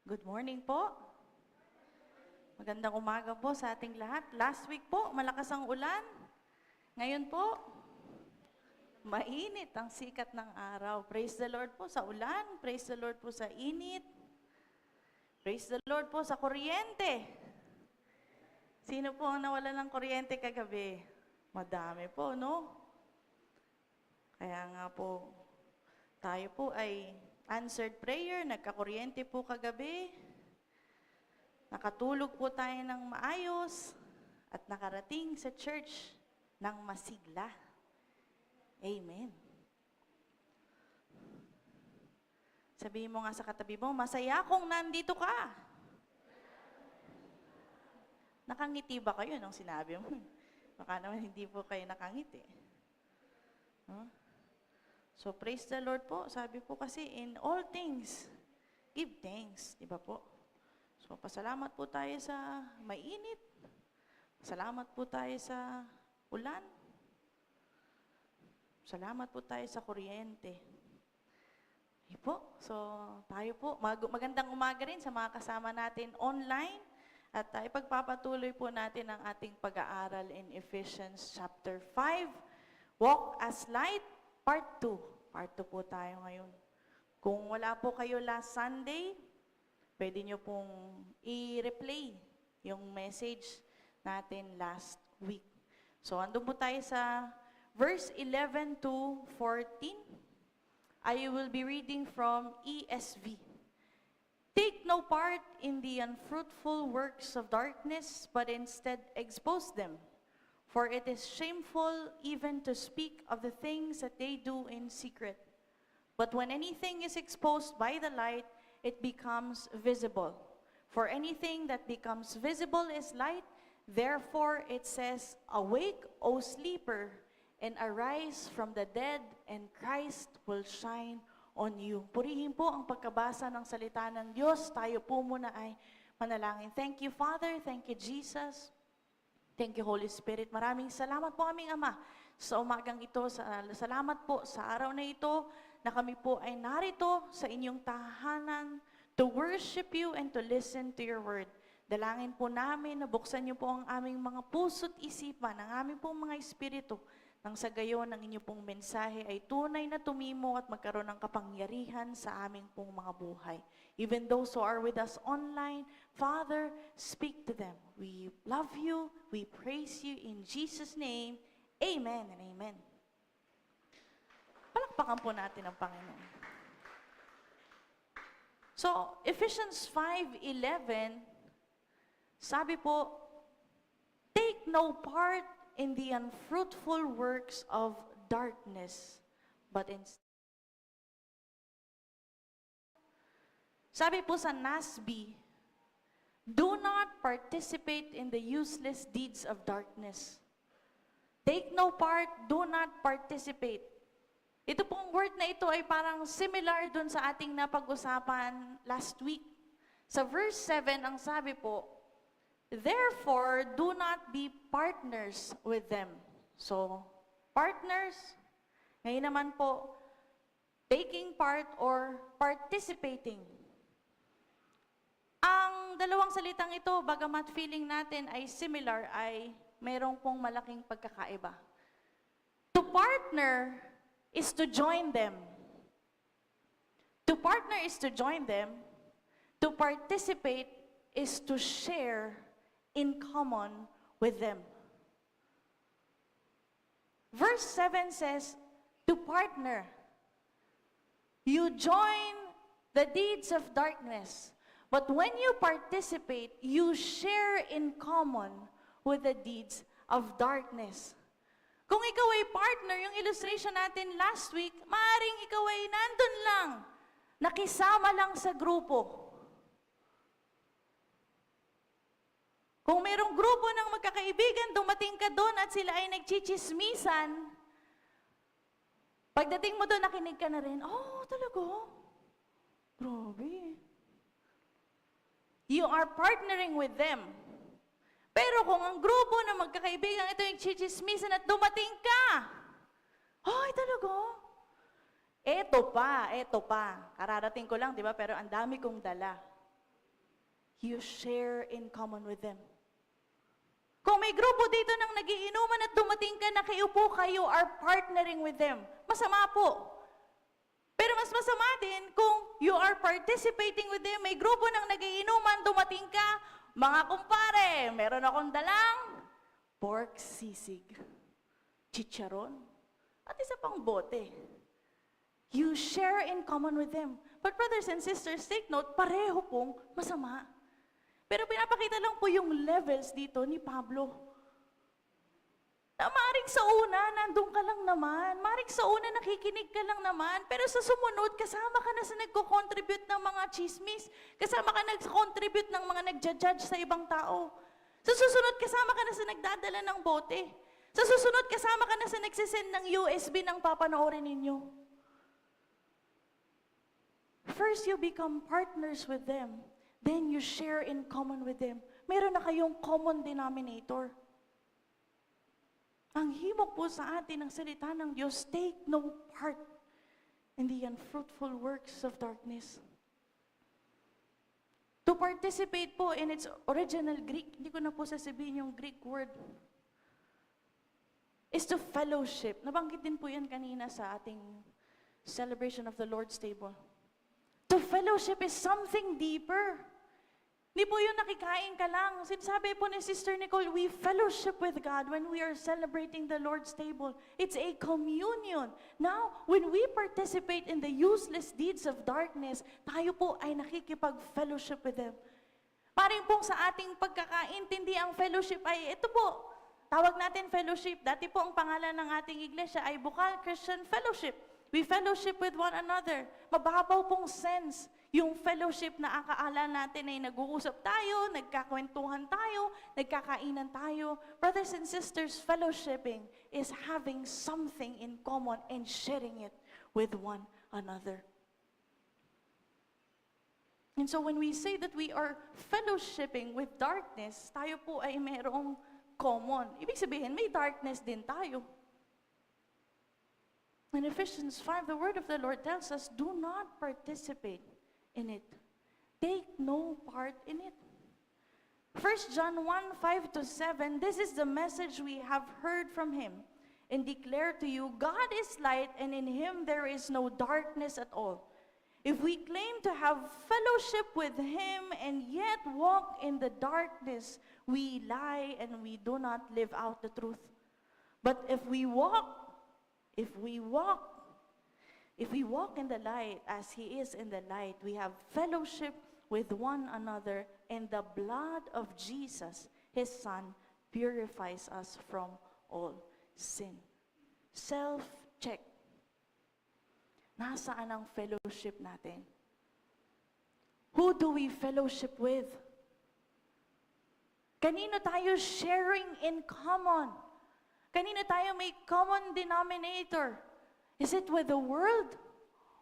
Good morning po. Magandang umaga po sa ating lahat. Last week po, malakas ang ulan. Ngayon po, mainit ang sikat ng araw. Praise the Lord po sa ulan. Praise the Lord po sa init. Praise the Lord po sa kuryente. Sino po ang nawala ng kuryente kagabi? Madami po, no? Kaya nga po, tayo po ay answered prayer, nagkakuryente po kagabi. Nakatulog po tayo ng maayos at nakarating sa church ng masigla. Amen. Sabihin mo nga sa katabi mo, masaya kung nandito ka. Nakangiti ba kayo nung sinabi mo? Baka naman hindi po kayo nakangiti. Huh? So, praise the Lord po. Sabi po kasi, in all things, give thanks. Diba po? So, pasalamat po tayo sa mainit. Salamat po tayo sa ulan. Salamat po tayo sa kuryente. Okay po. So, tayo po. Magandang umaga rin sa mga kasama natin online. At ipagpapatuloy po natin ang ating pag-aaral in Ephesians chapter 5. Walk as light. Part 2. Part 2 po tayo ngayon. Kung wala po kayo last Sunday, pwede nyo pong i-replay yung message natin last week. So, andun po tayo sa verse 11 to 14. I will be reading from ESV. Take no part in the unfruitful works of darkness, but instead expose them. For it is shameful even to speak of the things that they do in secret. But when anything is exposed by the light, it becomes visible. For anything that becomes visible is light. Therefore it says, awake, O sleeper, and arise from the dead, and Christ will shine on you. Purihin po ang pagkabasa ng salita ng Diyos. Tayo po muna ay manalangin. Thank you, Father. Thank you, Jesus. Thank you, Holy Spirit. Maraming salamat po aming Ama sa umagang ito. Salamat po sa araw na ito na kami po ay narito sa inyong tahanan to worship you and to listen to your word. Dalangin po namin na buksan niyo po ang aming mga puso't isipan, ang aming pong mga espiritu, nang sa gayon ang inyong pong mensahe ay tunay na tumimo at magkaroon ng kapangyarihan sa aming pong mga buhay. Even those who are with us online, Father, speak to them. We love you, we praise you in Jesus' name. Amen and amen. Palakpakan po natin ang Panginoon. So, Ephesians 5:11, sabi po, take no part in the unfruitful works of darkness, but instead. Sabi po sa NASB, do not participate in the useless deeds of darkness. Take no part, do not participate. Ito pong word na ito ay parang similar dun sa ating napag-usapan last week. Sa verse 7, ang sabi po, therefore, do not be partners with them. So, partners, ngayon naman po, taking part or participating. Ang dalawang salitang ito, bagamat feeling natin ay similar, ay mayroong pong malaking pagkakaiba. To partner is to join them. To partner is to join them. To participate is to share in common with them. Verse 7 says, to partner. You join the deeds of darkness. But when you participate, you share in common with the deeds of darkness. Kung ikaw ay partner, yung illustration natin last week, maaaring ikaw ay nandun lang, nakisama lang sa grupo. Kung mayroong grupo ng magkakaibigan, dumating ka doon at sila ay nagchichismisan, pagdating mo doon, nakinig ka na rin, oh, talaga? Grabe. You are partnering with them. Pero kung ang grupo ng magkakaibigan ito yung chichismisan at dumating ka, ay, talaga? Eto pa. Kararating ko lang, di ba? Pero ang dami kong dala. you share in common with them. Kung may grupo dito ng nagiinuman at dumating ka, nakiupo kayo, are partnering with them. Masama po. Pero mas masama din kung you are participating with them, may grupo ng nagiinuman, dumating ka, mga kumpare, meron akong dalang pork sisig, chicharon, at isa pang bote. You share in common with them. But brothers and sisters, take note, pareho pong masama. Pero pinapakita lang po yung levels dito ni Pablo. Na maring sa una, nandun ka lang naman. Maring sa una, nakikinig ka lang naman. Pero sa sumunod, kasama ka na sa nagko-contribute ng mga chismis. Kasama ka nag-contribute ng mga nagja-judge sa ibang tao. Sa susunod, kasama ka na sa nagdadala ng bote. Sa susunod, kasama ka na sa nagsisend ng USB ng papanoorin ninyo. First, you become partners with them. Then you share in common with them. Meron na kayong common denominator. Ang himok po sa atin ng salita ng Diyos, take no part in the unfruitful works of darkness. To participate po in its original Greek, hindi ko na po sasabihin yung Greek word, is to fellowship. Nabanggit din po yan kanina sa ating celebration of the Lord's table. To fellowship is something deeper. Hindi po yung nakikain ka lang. Sinasabi po ni Sister Nicole, we fellowship with God when we are celebrating the Lord's table. It's a communion. Now, when we participate in the useless deeds of darkness, tayo po ay nakikipag-fellowship with them. Paring pong sa ating pagkakaintindi ang fellowship ay ito po. Tawag natin fellowship. Dati po ang pangalan ng ating iglesia ay Bukal Christian Fellowship. We fellowship with one another. Mababaw pong sense. Yung fellowship na akaala natin ay nag-uusap tayo, nagkakwentuhan tayo, nagkakainan tayo. Brothers and sisters, fellowshipping is having something in common and sharing it with one another. And so when we say that we are fellowshipping with darkness, tayo po ay mayroong common. Ibig sabihin, may darkness din tayo. In Ephesians 5, the word of the Lord tells us, do not participate in it. Take no part in it. 1 John 1, 5-7, this is the message we have heard from him and declare to you, God is light and in him there is no darkness at all. If we claim to have fellowship with him and yet walk in the darkness, we lie and we do not live out the truth. But if we walk in the light as he is in the light, we have fellowship with one another, and the blood of Jesus, his Son, purifies us from all sin. Self-check. Nasaan ang fellowship natin? Who do we fellowship with? Kanino tayo sharing in common? Kanino tayo may common denominator? Is it with the world?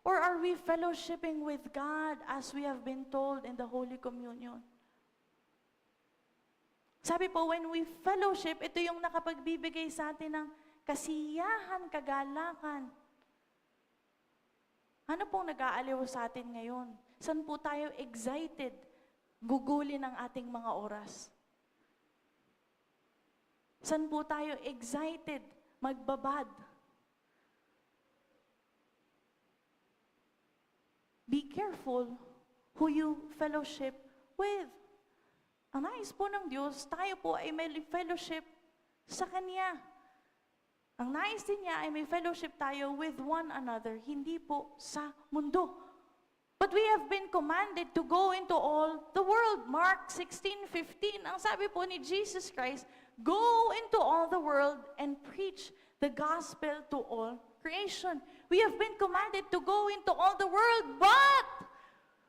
Or are we fellowshipping with God as we have been told in the Holy Communion? Sabi po, when we fellowship, ito yung nakapagbibigay sa atin ng kasiyahan, kagalakan. Ano pong nag-aaliw sa atin ngayon? Saan po tayo excited gugulin ang ating mga oras? Saan po tayo excited magbabad? Be careful who you fellowship with. Ang nais po ng Diyos, tayo po ay may fellowship sa Kanya. Ang nais din niya ay may fellowship tayo with one another, hindi po sa mundo. But we have been commanded to go into all the world. Mark 16:15, ang sabi po ni Jesus Christ, go into all the world and preach the gospel to all creation. We have been commanded to go into all the world, but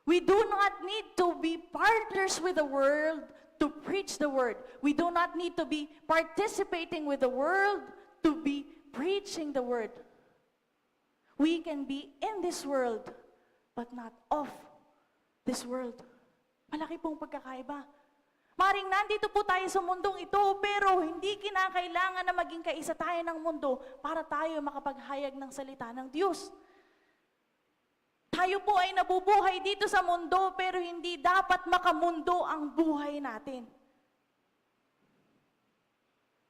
we do not need to be partners with the world to preach the word. We do not need to be participating with the world to be preaching the word. We can be in this world, but not of this world. Malaki pong pagkakaiba. Maring nandito po tayo sa mundong ito, pero hindi kinakailangan na maging kaisa tayo ng mundo para tayo makapaghayag ng salita ng Diyos. Tayo po ay nabubuhay dito sa mundo, pero hindi dapat makamundo ang buhay natin.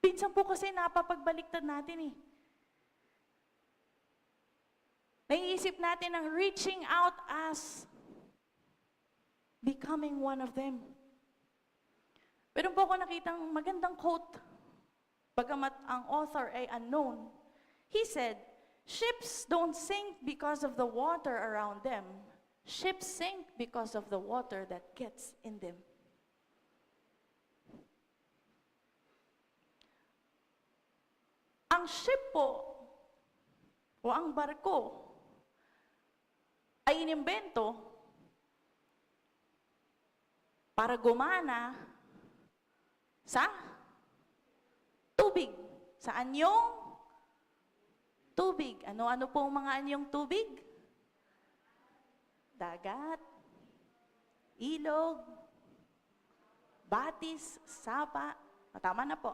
Minsan po kasi napapagbaliktad natin eh. Naiisip natin ang reaching out as becoming one of them. Pero po ako nakitang magandang quote, bagamat ang author ay unknown. He said, "Ships don't sink because of the water around them. Ships sink because of the water that gets in them." Ang ship po, o ang barko, ay inimbento para gumana sa tubig. Sa anyong tubig. Ano-ano po ang mga anyong tubig? Dagat, ilog, batis, sapa. Tama na po.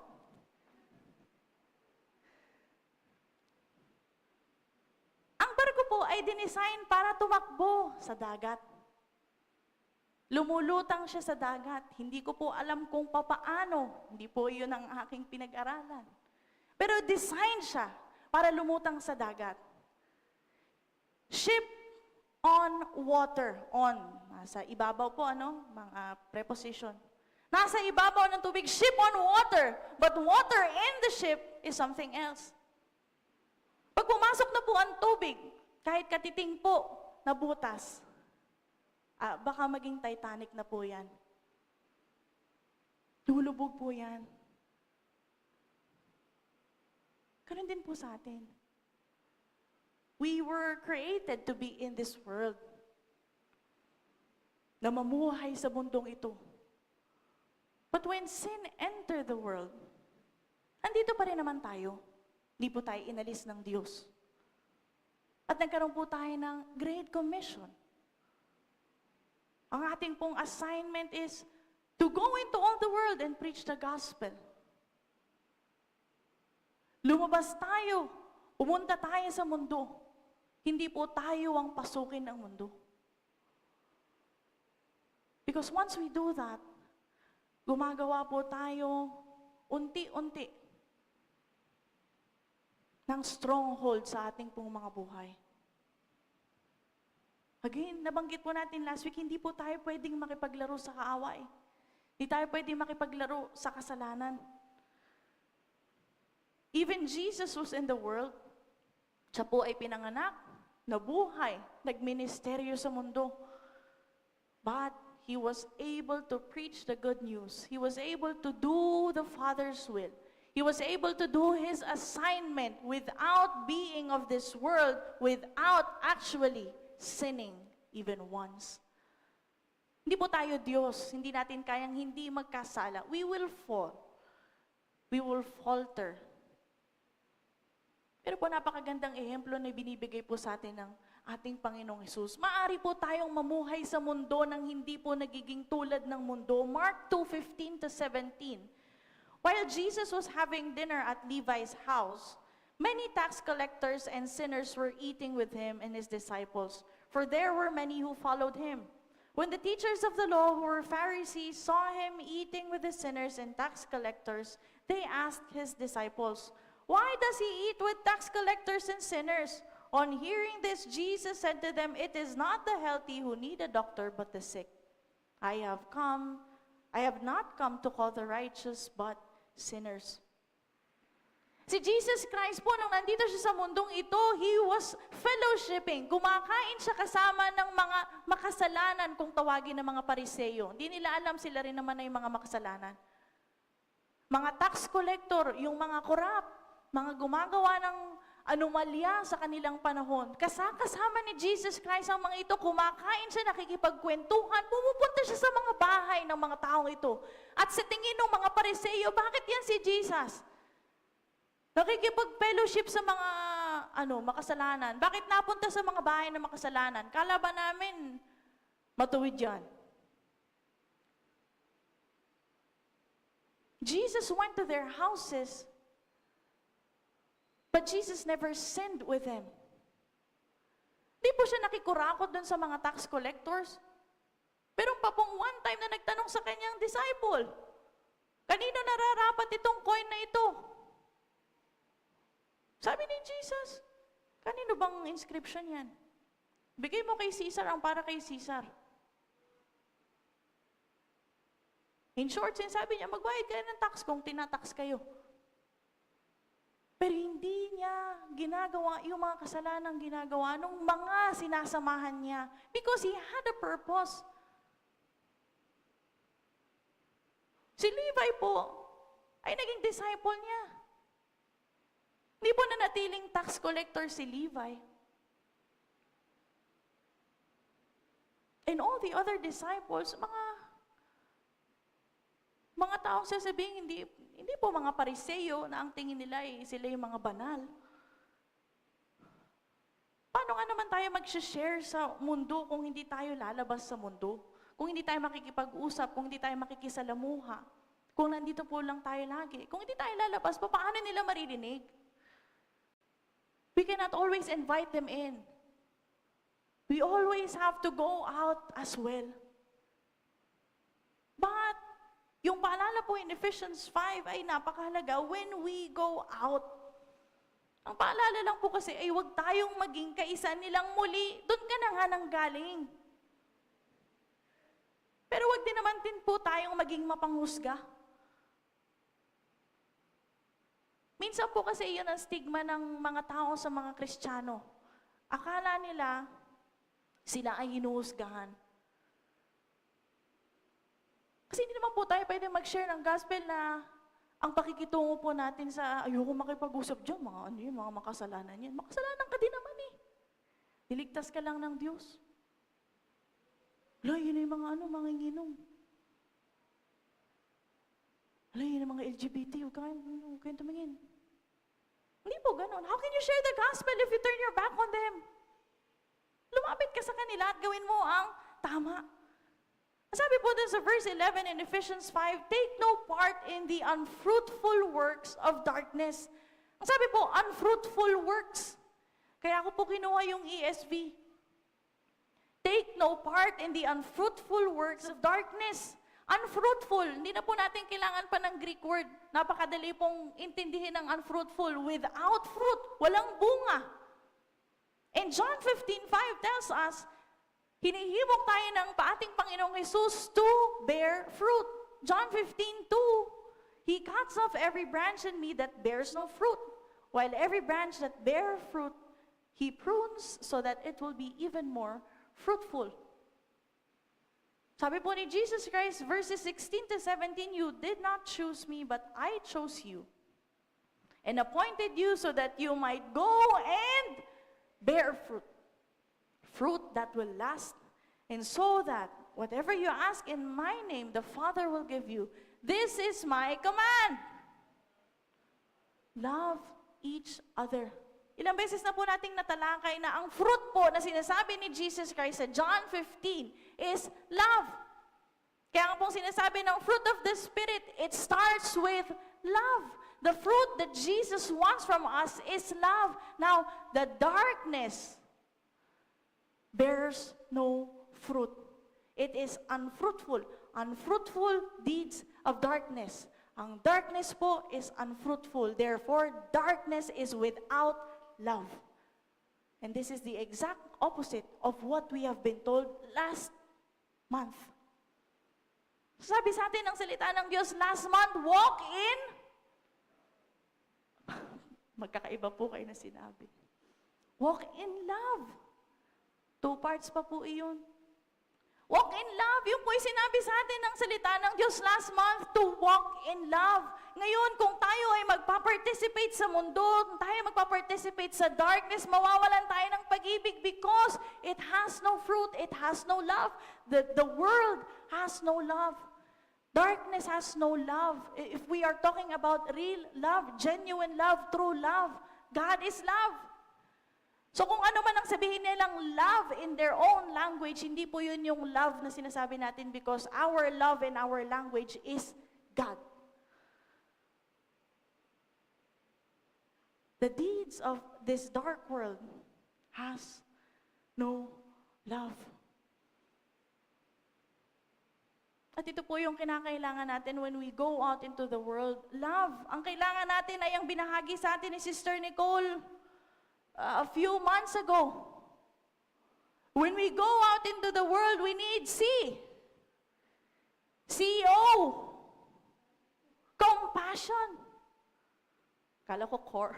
Ang barko po ay dinesign para tumakbo sa dagat. Lumulutang siya sa dagat. Hindi ko po alam kung papaano. Hindi po yun ang aking pinag-aralan. Pero design siya para lumutang sa dagat. Ship on water. On. Nasa ibabaw po, mga preposition. Nasa ibabaw ng tubig. Ship on water. But water in the ship is something else. Pag pumasok na po ang tubig, kahit katiting po, nabutas. Baka maging Titanic na po yan. Lulubog po yan. Ganun din po sa atin. We were created to be in this world. Na mamuhay sa mundong ito. But when sin entered the world, andito pa rin naman tayo. Hindi po tayo inalis ng Diyos. At nagkaroon po tayo ng Great Commission. Ang ating pong assignment is to go into all the world and preach the gospel. Lumabas tayo, pumunta tayo sa mundo. Hindi po tayo ang pasukin ng mundo. Because once we do that, gumagawa po tayo unti-unti ng stronghold sa ating pong mga buhay. Again, nabanggit po natin last week, hindi po tayo pwedeng makipaglaro sa kaaway. Hindi tayo pwedeng makipaglaro sa kasalanan. Even Jesus was in the world. Siya po ay pinanganak, nabuhay, nagministeryo sa mundo. But He was able to preach the good news. He was able to do the Father's will. He was able to do His assignment without being of this world, without actually sinning even once. Hindi po tayo Diyos. Hindi natin kayang hindi magkasala. We will fall. We will falter. Pero po napakagandang ehemplo na binibigay po sa atin ng ating Panginoong Hesus. Maari po tayong mamuhay sa mundo nang hindi po nagiging tulad ng mundo. Mark 2:15-17. While Jesus was having dinner at Levi's house, many tax collectors and sinners were eating with him and his disciples, for there were many who followed him. When the teachers of the law, who were Pharisees, saw him eating with the sinners and tax collectors, they asked his disciples, "Why does he eat with tax collectors and sinners?" On hearing this, Jesus said to them, "It is not the healthy who need a doctor, but the sick. I have not come to call the righteous, but sinners." Si Jesus Christ po, nung nandito siya sa mundong ito, He was fellowshipping. Kumakain siya kasama ng mga makasalanan, kung tawagin ng mga Pariseo. Hindi nila alam, sila rin naman ay mga makasalanan. Mga tax collector, yung mga korap, mga gumagawa ng anomalya sa kanilang panahon. Kasama ni Jesus Christ ang mga ito, kumakain siya, nakikipagkwentuhan, pumupunta siya sa mga bahay ng mga taong ito. At sa tingin ng mga Pariseo, bakit yan si Jesus? Nakikipag-fellowship sa mga makasalanan. Bakit napunta sa mga bahay ng makasalanan? Kala ba namin matuwid yan? Jesus went to their houses, but Jesus never sinned with them. Di po siya nakikurakot dun sa mga tax collectors. Pero pa pong one time na nagtanong sa kanyang disciple, kanino nararapat itong coin na ito? Sabi ni Jesus, kanino bang inscription yan? Bigay mo kay Caesar ang para kay Caesar. In short, sinasabi niya, magbayad kayo ng tax kung tinatax kayo. Pero hindi niya ginagawa yung mga kasalanang ginagawa ng mga sinasamahan niya because he had a purpose. Si Levi po ay naging disciple niya. Hindi po nanatiling tax collector si Levi. And all the other disciples, mga taong sasabihin, hindi po mga pariseyo na ang tingin nila ay sila yung mga banal. Paano nga naman tayo mag-share sa mundo kung hindi tayo lalabas sa mundo? Kung hindi tayo makikipag-usap, kung hindi tayo makikisalamuha, kung nandito po lang tayo lagi, kung hindi tayo lalabas, paano nila maririnig? We cannot always invite them in. We always have to go out as well. But, yung paalala po in Ephesians 5 ay napakahalaga when we go out. Ang paalala lang po kasi ay huwag tayong maging kaisa nilang muli. Doon ka na nga nanggaling. Pero huwag din naman din po tayong maging mapanghusga. Minsan po kasi yun ang stigma ng mga tao sa mga Kristiyano. Akala nila sila ay hinuhusgahan. Kasi hindi naman po tayo pwede mag-share ng gospel na ang pakikitungo po natin sa ayoko makipag-usap dyan, mga makasalanan yan. Makasalanan ka din naman eh. Niligtas ka lang ng Diyos. Wala, yun yung mga inginom. Wala, yun yung mga LGBT, huwag kayong tumingin. Hindi po ganun. How can you share the gospel if you turn your back on them? Lumapit ka sa kanila at gawin mo ang tama. Sabi po dun sa verse 11 in Ephesians 5, take no part in the unfruitful works of darkness. Ang sabi po, unfruitful works. Kaya ako po kinuha yung ESV. Take no part in the unfruitful works of darkness. Unfruitful, hindi na po natin kailangan pa ng Greek word. Napakadali pong intindihin ng unfruitful. Without fruit, walang bunga. And John 15:5 tells us, hinihimok tayo ng ating Panginoong Jesus to bear fruit. John 15:2, He cuts off every branch in me that bears no fruit, while every branch that bears fruit, He prunes so that it will be even more fruitful. Sabi po ni Jesus Christ, verses 16 to 17, you did not choose me, but I chose you and appointed you so that you might go and bear fruit. Fruit that will last, and so that whatever you ask in my name, the Father will give you. This is my command. Love each other. Ilang beses na po nating natalakay na ang fruit po na sinasabi ni Jesus Christ sa John 15 is love. Kaya nga pong sinasabi ng fruit of the Spirit, it starts with love. The fruit that Jesus wants from us is love. Now, the darkness bears no fruit. It is unfruitful. Unfruitful deeds of darkness. Ang darkness po is unfruitful. Therefore, darkness is without love. And this is the exact opposite of what we have been told last month. Sabi sa atin ng salita ng Diyos last month, walk in. Magkakaiba po kayo na sinabi. Walk in love. 2 parts pa po iyon. Walk in love. Yung po'y sinabi sa atin ng salita ng Diyos last month to walk in love. Ngayon, kung tayo ay magpa-participate sa mundo, kung tayo magpa-participate sa darkness, mawawalan tayo ng pag-ibig because it has no fruit, it has no love. The world has no love. Darkness has no love. If we are talking about real love, genuine love, true love, God is love. So kung ano man ang sabihin nilang love in their own language, hindi po yun yung love na sinasabi natin because our love in our language is God. The deeds of this dark world has no love. At ito po yung kinakailangan natin when we go out into the world. Love. Ang kailangan natin ay ang binahagi sa atin ni Sister Nicole a few months ago. When we go out into the world, we need CEO. Compassion. Kala ko core.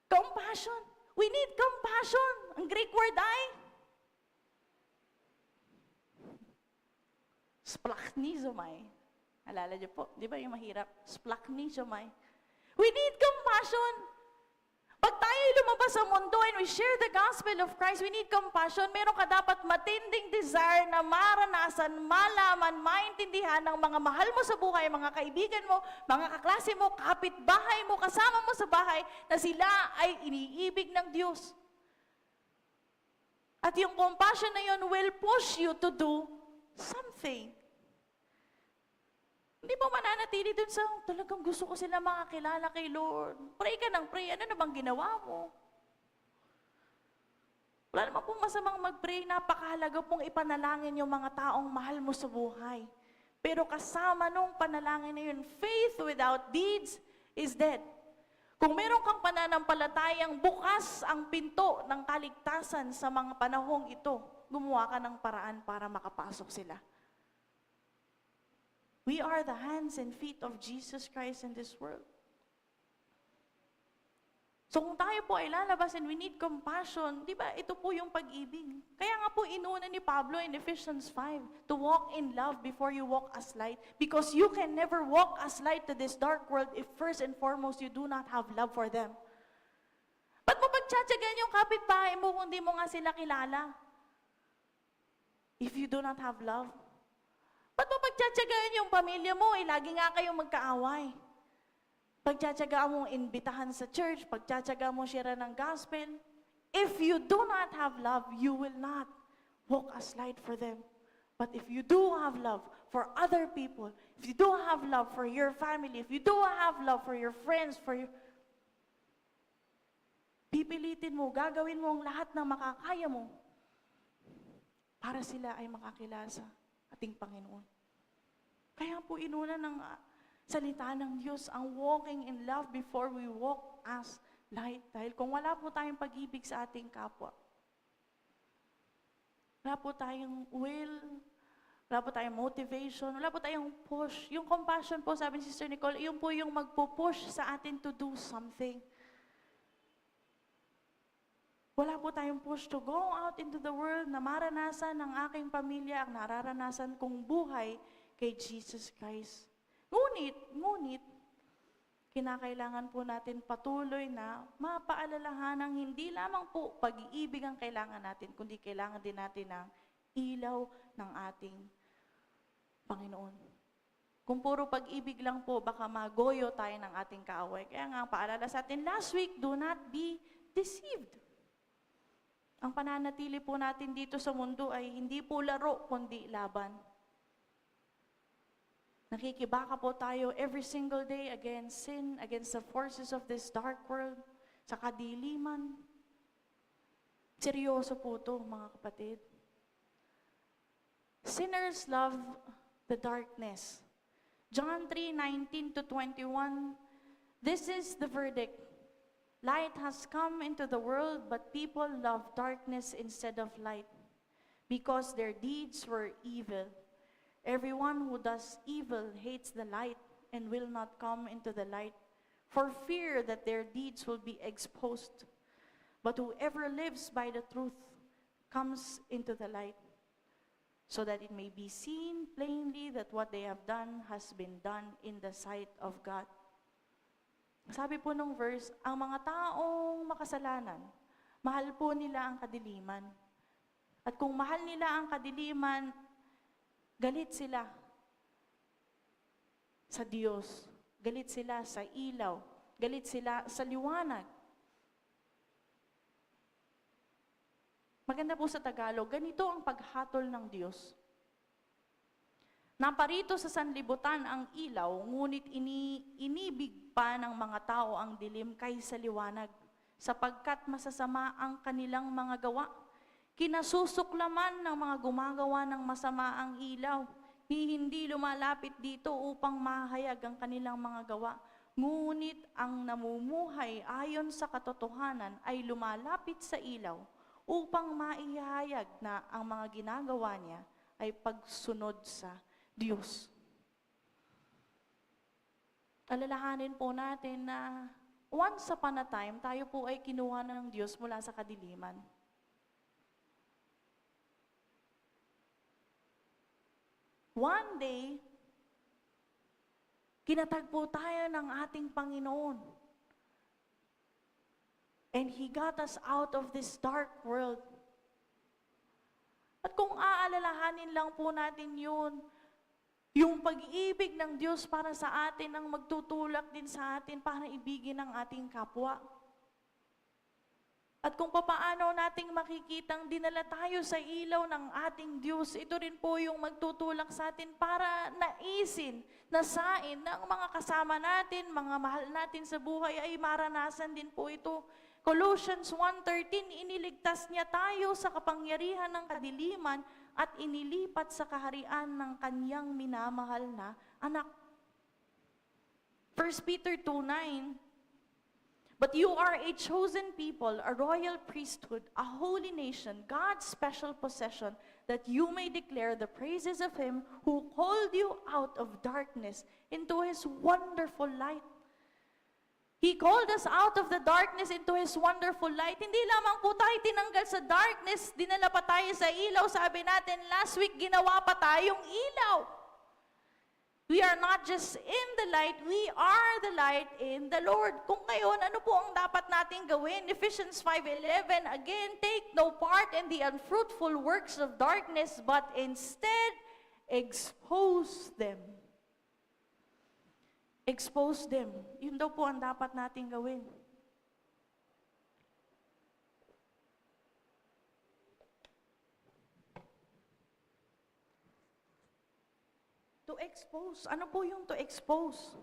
Compassion. We need compassion. Ang Greek word ay splachnizomai. Alala niyo po, di ba yung mahirap? Splachnizomai. We need compassion. Pag tayo lumabas sa mundo and we share the gospel of Christ, we need compassion. Meron ka dapat matinding desire na maranasan, malaman, maintindihan ng mga mahal mo sa buhay, mga kaibigan mo, mga kaklase mo, kapitbahay mo, kasama mo sa bahay, na sila ay iniibig ng Diyos. At yung compassion na yun will push you to do something. Hindi mo mananatili dun sa talagang gusto ko sila makakilala kay Lord. Pray ka ng pray. Ano na bang ginawa mo? Wala naman pong masamang mag-pray. Napakahalaga pong ipanalangin yung mga taong mahal mo sa buhay. Pero kasama nung panalangin na yun, faith without deeds is dead. Kung meron kang pananampalatayang bukas ang pinto ng kaligtasan sa mga panahong ito, gumawa ka ng paraan para makapasok sila. We are the hands and feet of Jesus Christ in this world. So kung tayo po ay lalabasin, we need compassion. Di ba? Ito po yung pag-ibig. Kaya nga po inuna ni Pablo in Ephesians 5 to walk in love before you walk as light. Because you can never walk as light to this dark world if first and foremost you do not have love for them. Ba't mo pagtsatsagan yung kapitbahay mo kung di mo nga sila kilala? If you do not have love. Ba't mo pagtsatsagaan yung pamilya mo, lagi nga kayong magkaaway. Pagtsatsagaan mong imbitahan sa church, pagtsatsagaan mo share ng gospel. If you do not have love, you will not walk as light for them. But if you do have love for other people, if you do have love for your family, if you do have love for your friends, pipilitin mo, gagawin mo ang lahat ng makakaya mo para sila ay makakilala sa ating Panginoon. Kaya po inuna ng salita ng Diyos ang walking in love before we walk as light. Dahil kung wala po tayong pag-ibig sa ating kapwa, wala po tayong will, wala po tayong motivation, wala po tayong push. Yung compassion po, sabi ni Sister Nicole, yun po yung magpo-push sa atin to do something. Wala po tayong push to go out into the world na maranasan ng aking pamilya ang nararanasan kong buhay kay Jesus Christ. Ngunit, kinakailangan po natin patuloy na mapaalalahanang hindi lamang po pag-iibig ang kailangan natin, kundi kailangan din natin ng ilaw ng ating Panginoon. Kung puro pag-ibig lang po, baka magoyo tayo ng ating kaaway. Kaya nga, paalala sa atin last week, do not be deceived. Ang pananatili po natin dito sa mundo ay hindi po laro, kundi laban. Nakikibaka po tayo every single day against sin, against the forces of this dark world, sa kadiliman. Seryoso po ito, mga kapatid. Sinners love the darkness. John 3:19-21, this is the verdict. Light has come into the world, but people love darkness instead of light, because their deeds were evil. Everyone who does evil hates the light and will not come into the light, for fear that their deeds will be exposed. But whoever lives by the truth comes into the light, so that it may be seen plainly that what they have done has been done in the sight of God. Sabi po nung verse, ang mga taong makasalanan, mahal po nila ang kadiliman. At kung mahal nila ang kadiliman, galit sila sa Diyos. Galit sila sa ilaw. Galit sila sa liwanag. Maganda po sa Tagalog, ganito ang paghatol ng Diyos. Naparito sa sanlibutan ang ilaw, ngunit inibig pa ng mga tao ang dilim kaysa liwanag. sapagkat masasama ang kanilang mga gawa. Kinasusuklaman ng mga gumagawa ng masama ang ilaw. Hindi lumalapit dito upang mahayag ang kanilang mga gawa. Ngunit ang namumuhay ayon sa katotohanan ay lumalapit sa ilaw upang maihayag na ang mga ginagawa niya ay pagsunod sa Diyos. Alalahanin po natin na once upon a time, tayo po ay kinuha ng Diyos mula sa kadiliman. One day, kinatagpo tayo ng ating Panginoon. And He got us out of this dark world. At kung aalalahanin lang po natin yun, yung pag-ibig ng Diyos para sa atin ang magtutulak din sa atin para ibigin ang ating kapwa. At kung papaano nating makikitang dinala tayo sa ilaw ng ating Diyos, ito rin po yung magtutulak sa atin para naisin, nasain ng mga kasama natin, mga mahal natin sa buhay ay maranasan din po ito. Colossians 1:13, iniligtas niya tayo sa kapangyarihan ng kadiliman at inilipat sa kaharian ng kanyang minamahal na anak. 1 Peter 2:9, but you are a chosen people, a royal priesthood, a holy nation, God's special possession, that you may declare the praises of Him who called you out of darkness into His wonderful light. He called us out of the darkness into His wonderful light. Hindi lamang po tayo tinanggal sa darkness, dinala pa tayo sa ilaw. Sabi natin, last week ginawa pa tayong ilaw. We are not just in the light, we are the light in the Lord. Kung ngayon, ano po ang dapat nating gawin? Ephesians 5:11, again, take no part in the unfruitful works of darkness, but instead, expose them. Expose them. Yun daw po ang dapat nating gawin. To expose. Ano po yung to expose?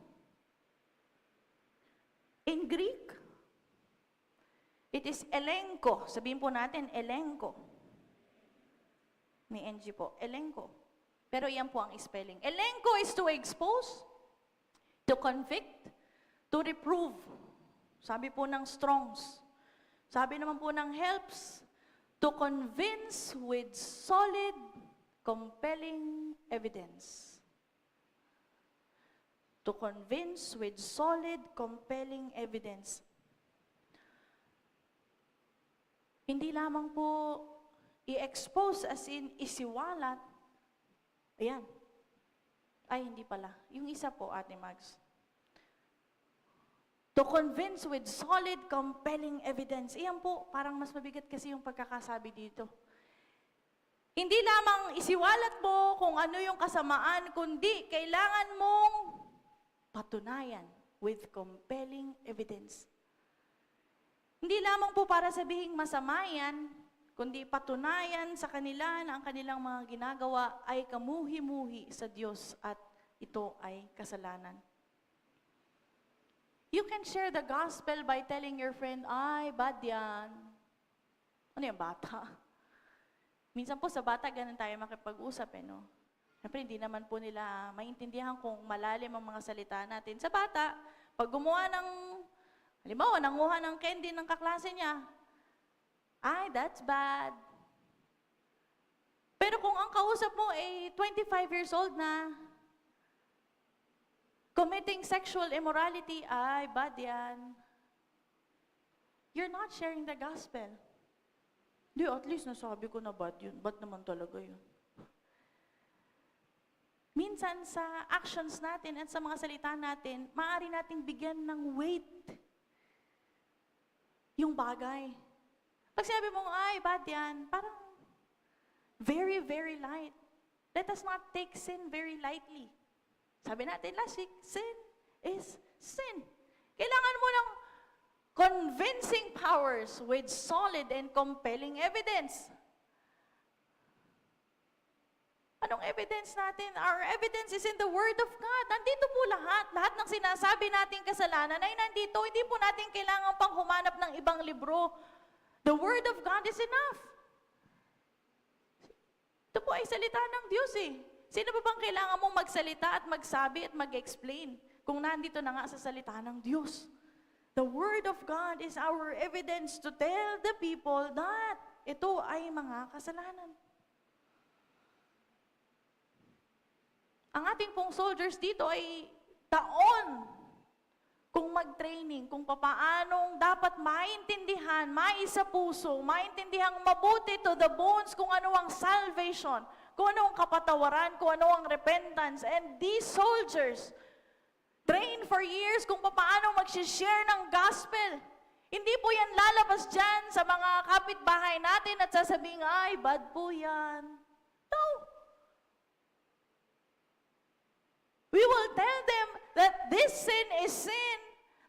In Greek, it is elenko. Sabihin po natin, elenko. May NG po. Elenko. Pero yan po ang spelling. Elenko is to expose, to convict, to reprove. Sabi po ng Strongs. Sabi naman po ng Helps, to convince with solid, compelling evidence. To convince with solid, compelling evidence. Hindi lamang po i-expose as in isiwalat. Ayan. Ay, hindi pala. Yung isa po, Ate Mags. To convince with solid, compelling evidence. Iyan po, parang mas mabigat kasi yung pagkakasabi dito. Hindi lamang isiwalat mo kung ano yung kasamaan, kundi kailangan mong patunayan with compelling evidence. Hindi lamang po para sabihing masama yan, kundi patunayan sa kanila na ang kanilang mga ginagawa ay kamuhi-muhi sa Diyos at ito ay kasalanan. You can share the gospel by telling your friend, ay, bad yan. Ano yung bata? Minsan po sa bata, ganun tayo makipag-usap, no? Siyempre, hindi naman po nila maintindihan kung malalim ang mga salita natin. Sa bata, pag gumawa ng, halimbawa, nanguha ng candy ng kaklase niya, ay, that's bad. Pero kung ang kausap mo ay 25 years old na, committing sexual immorality, ay, bad yan. You're not sharing the gospel. Di, at least nasabi ko na bad yun. Bad naman talaga yun. Minsan sa actions natin at sa mga salita natin, maaari nating bigyan ng weight yung bagay. Pag sabi mo, ay, bad yan, parang very, very light. Let us not take sin very lightly. Sabi natin last week, sin is sin. Kailangan mo ng convincing powers with solid and compelling evidence. Anong evidence natin? Our evidence is in the Word of God. Nandito po lahat. Lahat ng sinasabi nating kasalanan ay nandito. Hindi po natin kailangan pang humanap ng ibang libro. The Word of God is enough. Ito po ay salita ng Diyos eh. Sino ba bang kailangan mong magsalita at magsabi at mag-explain kung nandito na nga sa salita ng Diyos? The Word of God is our evidence to tell the people that ito ay mga kasalanan. Ang ating pong soldiers dito ay taon kung mag-training, kung papaanong dapat maintindihan, maisapuso, maintindihan mabuti to the bones kung ano ang salvation, kung ano ang kapatawaran, kung ano ang repentance. And these soldiers train for years kung paano mag-share ng gospel. Hindi po yan lalabas dyan sa mga kapitbahay natin at sasabihin, ay, bad po yan. No. We will tell them that this sin is sin.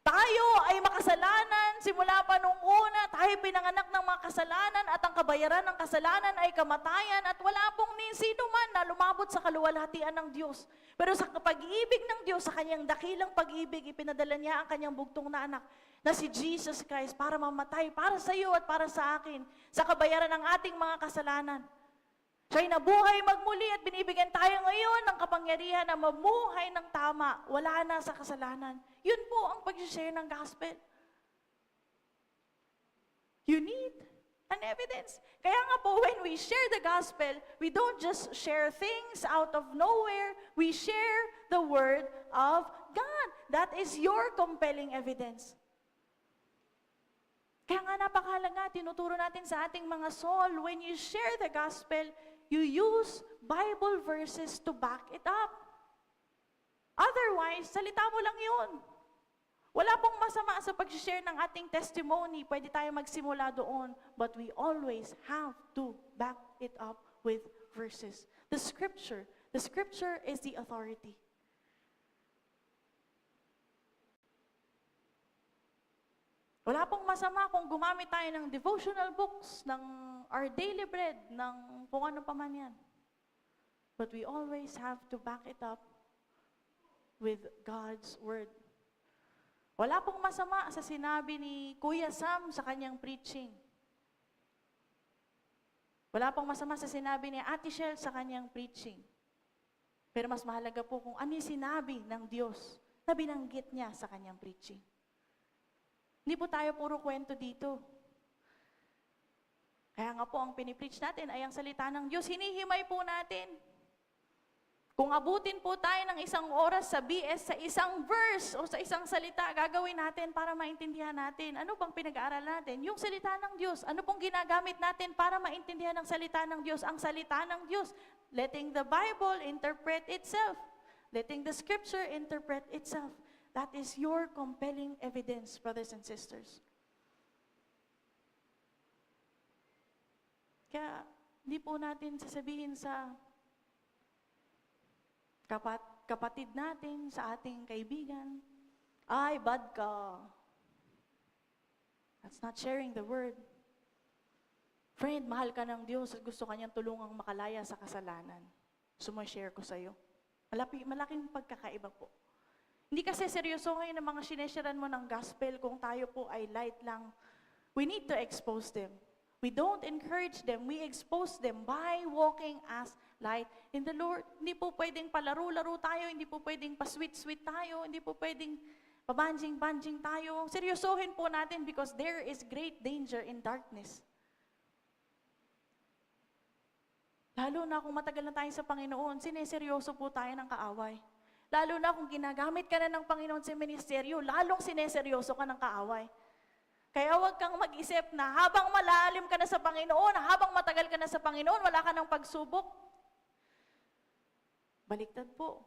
Tayo ay makasalanan. Simula pa nung una, tayo pinanganak ng mga kasalanan at ang kabayaran ng kasalanan ay kamatayan at wala pong sino man na lumabot sa kaluwalhatian ng Diyos. Pero sa pag-ibig ng Diyos, sa kanyang dakilang pag-ibig, ipinadala niya ang kanyang bugtong na anak na si Jesus Christ para mamatay para sa iyo at para sa akin sa kabayaran ng ating mga kasalanan. Siya'y nabuhay magmuli at binibigyan tayo ngayon ng kapangyarihan na mamuhay ng tama, wala na sa kasalanan. Yun po ang pag-share ng gospel. You need an evidence. Kaya nga po, when we share the gospel, we don't just share things out of nowhere. We share the word of God. That is your compelling evidence. Kaya nga napakahalaga, tinuturo natin sa ating mga soul, when you share the gospel, you use Bible verses to back it up. Otherwise, salita mo lang yun. Wala pong masama sa pag-share ng ating testimony. Pwede tayo magsimula doon. But we always have to back it up with verses. The scripture is the authority. Wala pong masama kung gumamit tayo ng devotional books, ng our daily bread, ng kung ano pa man yan. But we always have to back it up with God's Word. Wala pong masama sa sinabi ni Kuya Sam sa kanyang preaching. Wala pong masama sa sinabi ni Ate Shell sa kanyang preaching. Pero mas mahalaga po kung ano yung sinabi ng Diyos na binanggit niya sa kanyang preaching. Hindi po tayo puro kwento dito. Kaya nga po, ang pinipreach natin ay ang salita ng Diyos. Hinihimay po natin. Kung abutin po tayo ng isang oras sa BS, sa isang verse o sa isang salita, gagawin natin para maintindihan natin. Ano bang pinag-aaral natin? Yung salita ng Diyos. Ano pong ginagamit natin para maintindihan ang salita ng Diyos? Ang salita ng Diyos. Letting the Bible interpret itself. Letting the Scripture interpret itself. That is your compelling evidence, brothers and sisters. Kaya, hindi po natin sasabihin sa kapatid natin, sa ating kaibigan, ay, bad ka. That's not sharing the word. Friend, mahal ka ng Diyos at gusto kanyang tulungang makalaya sa kasalanan. Sumashare ko sa'yo. Malaking pagkakaiba po. Hindi kasi seryoso ngayon ang mga sinesharan mo ng gospel kung tayo po ay light lang. We need to expose them. We don't encourage them. We expose them by walking as light in the Lord. Hindi po pwedeng palaro-laro tayo. Hindi po pwedeng pa-sweet-sweet tayo. Hindi po pwedeng pabanjing-banjing tayo. Seryosohin po natin because there is great danger in darkness. Lalo na kung matagal na tayo sa Panginoon, sineseryoso po tayo ng kaaway. Lalo na kung ginagamit ka na ng Panginoon sa ministeryo, lalong sineseryoso ka ng kaaway. Kaya huwag kang mag-isip na habang malalim ka na sa Panginoon, habang matagal ka na sa Panginoon, wala ka ng pagsubok. Baliktad po.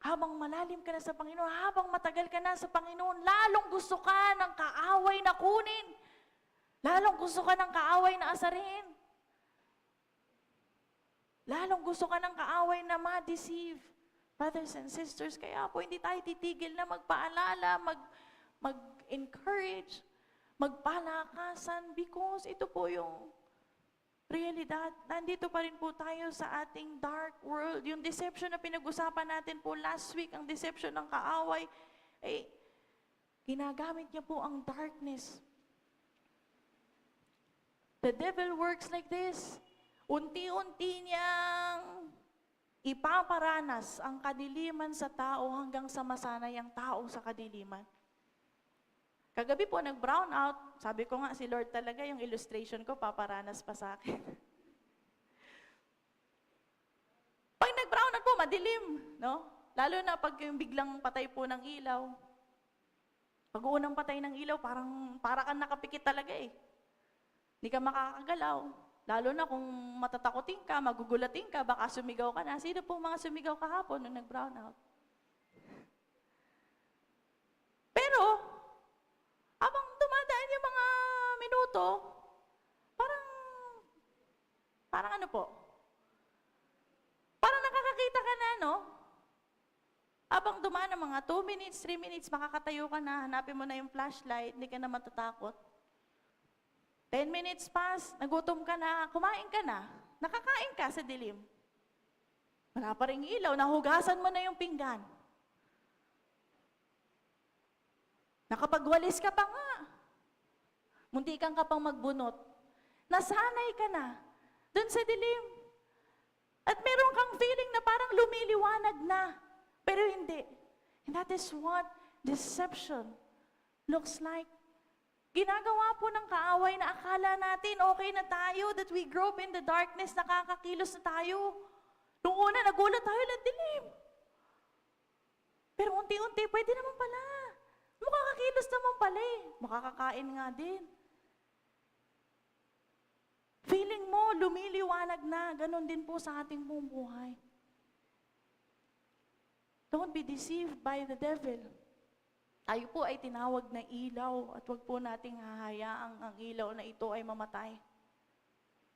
Habang malalim ka na sa Panginoon, habang matagal ka na sa Panginoon, lalong gusto ka ng kaaway na kunin. Lalong gusto ka ng kaaway na asarin. Lalong gusto ka ng kaaway na ma-deceive. Brothers and sisters, kaya po hindi tayo titigil na magpaalala, mag-encourage, magpalakasan because ito po yung realidad. Nandito pa rin po tayo sa ating dark world. Yung deception na pinag-usapan natin po last week, ang deception ng kaaway, ginagamit niya po ang darkness. The devil works like this. Unti-unti niyang ipaparanas ang kadiliman sa tao hanggang sa masanay ang tao sa kadiliman. Kagabi po, nag-brown out. Sabi ko nga, si Lord talaga, yung illustration ko, paparanas pa sa akin. Pag nag-brown out po, madilim, no? Lalo na pag yung biglang patay po ng ilaw. Pag unang patay ng ilaw, para kang nakapikit talaga eh. Hindi ka makakagalaw. Lalo na kung matatakotin ka, magugulatin ka, baka sumigaw ka na. Sino po mga sumigaw kahapon nung nag-brown out? Pero, habang dumadaan yung mga minuto, parang ano po? Parang nakakakita ka na, no? Habang dumaan ng mga 2 minutes, 3 minutes, makakatayo ka na, hanapin mo na yung flashlight, hindi ka na matatakot. 10 minutes pass, nagutom ka na, kumain ka na, nakakain ka sa dilim. Wala pa ring ilaw, nahugasan mo na yung pinggan. Nakapagwalis ka pa nga. Muntikan ka pang magbunot. Nasanay ka na dun sa dilim. At meron kang feeling na parang lumiliwanag na. Pero hindi. And that is what deception looks like. Ginagawa po ng kaaway na akala natin okay na tayo, that we grope in the darkness, nakakakilos na tayo. Nung una, nagulat tayo ng dilim. Pero unti-unti, pwede naman pala. Makakakilos naman pala eh. Makakakain nga din. Feeling mo, lumiliwanag na. Ganon din po sa ating buong buhay. Don't be deceived by the devil. Tayo po ay tinawag na ilaw at wag po nating hahayaang ang ilaw na ito ay mamatay.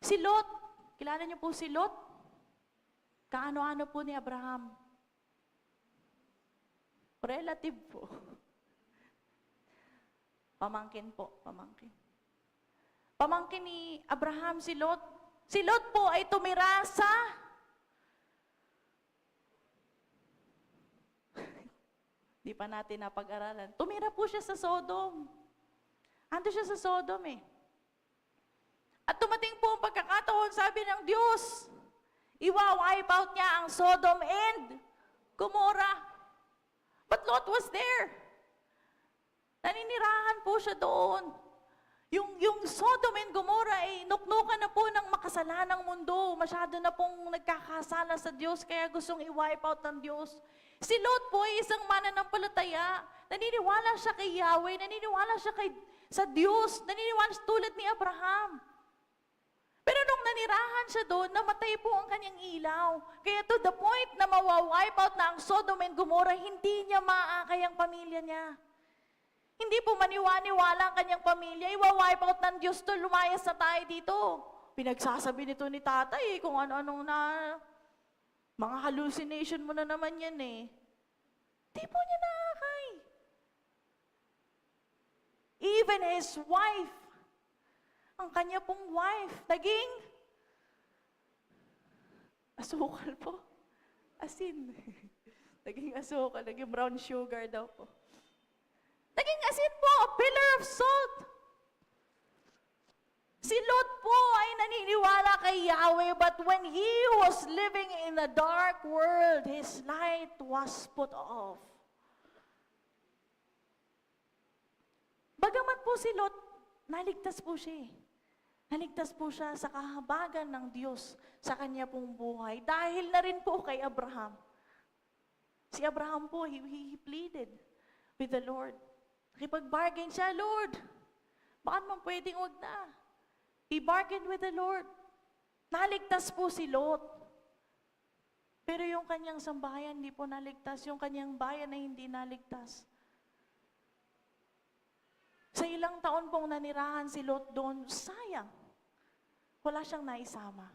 Si Lot, kilala niyo po si Lot? Kaano-ano po ni Abraham? Relative po. Pamangkin po, pamangkin. Pamangkin ni Abraham si Lot. Si Lot po ay tumira sa di pa natin napag-aralan. Tumira po siya sa Sodom. Ando siya sa Sodom eh. At tumating po ang pagkakataon, sabi ng Diyos, iwa-wipe out niya ang Sodom and Gomorrah. But Lot was there. Naninirahan po siya doon. Yung Sodom and Gomorrah ay nuknukan na po ng makasalanang mundo. Masyado na pong nagkakasala sa Diyos, kaya gustong i-wipe out ng Diyos. Si Lot po ay isang mananampalataya. Naniniwala siya kay Yahweh, naniniwala siya sa Diyos, naniniwala siya tulad ni Abraham. Pero nung nanirahan siya doon, namatay po ang kanyang ilaw. Kaya to the point na mawa-wipe out na ang Sodom and Gomorrah, hindi niya maakay ang pamilya niya. Hindi po maniwala ang kanyang pamilya, iwa-wipe out ng Diyos to, lumayas na tayo dito. Pinagsasabi nito ni tatay kung ano-anong na, mga hallucination mo na naman yan eh. Di po niya naakay. Even his wife, ang kanya pong wife, naging asukal po. Asin. Naging asukal, naging brown sugar daw po. Naging asin po, a pillar of salt. Si Lot po ay naniniwala kay Yahweh, but when he was living in a dark world, his light was put off. Bagamat po si Lot, naligtas po siya. Naligtas po siya sa kahabagan ng Diyos sa kanya pong buhay. Dahil na rin po kay Abraham. Si Abraham po, he pleaded with the Lord. Nakipag-bargain siya, Lord, baka naman pwedeng wag na. He bargained with the Lord. Naligtas po si Lot. Pero yung kanyang sambahayan hindi po naligtas. Yung kanyang bayan ay hindi naligtas. Sa ilang taon pong nanirahan si Lot doon, sayang. Wala siyang naisama.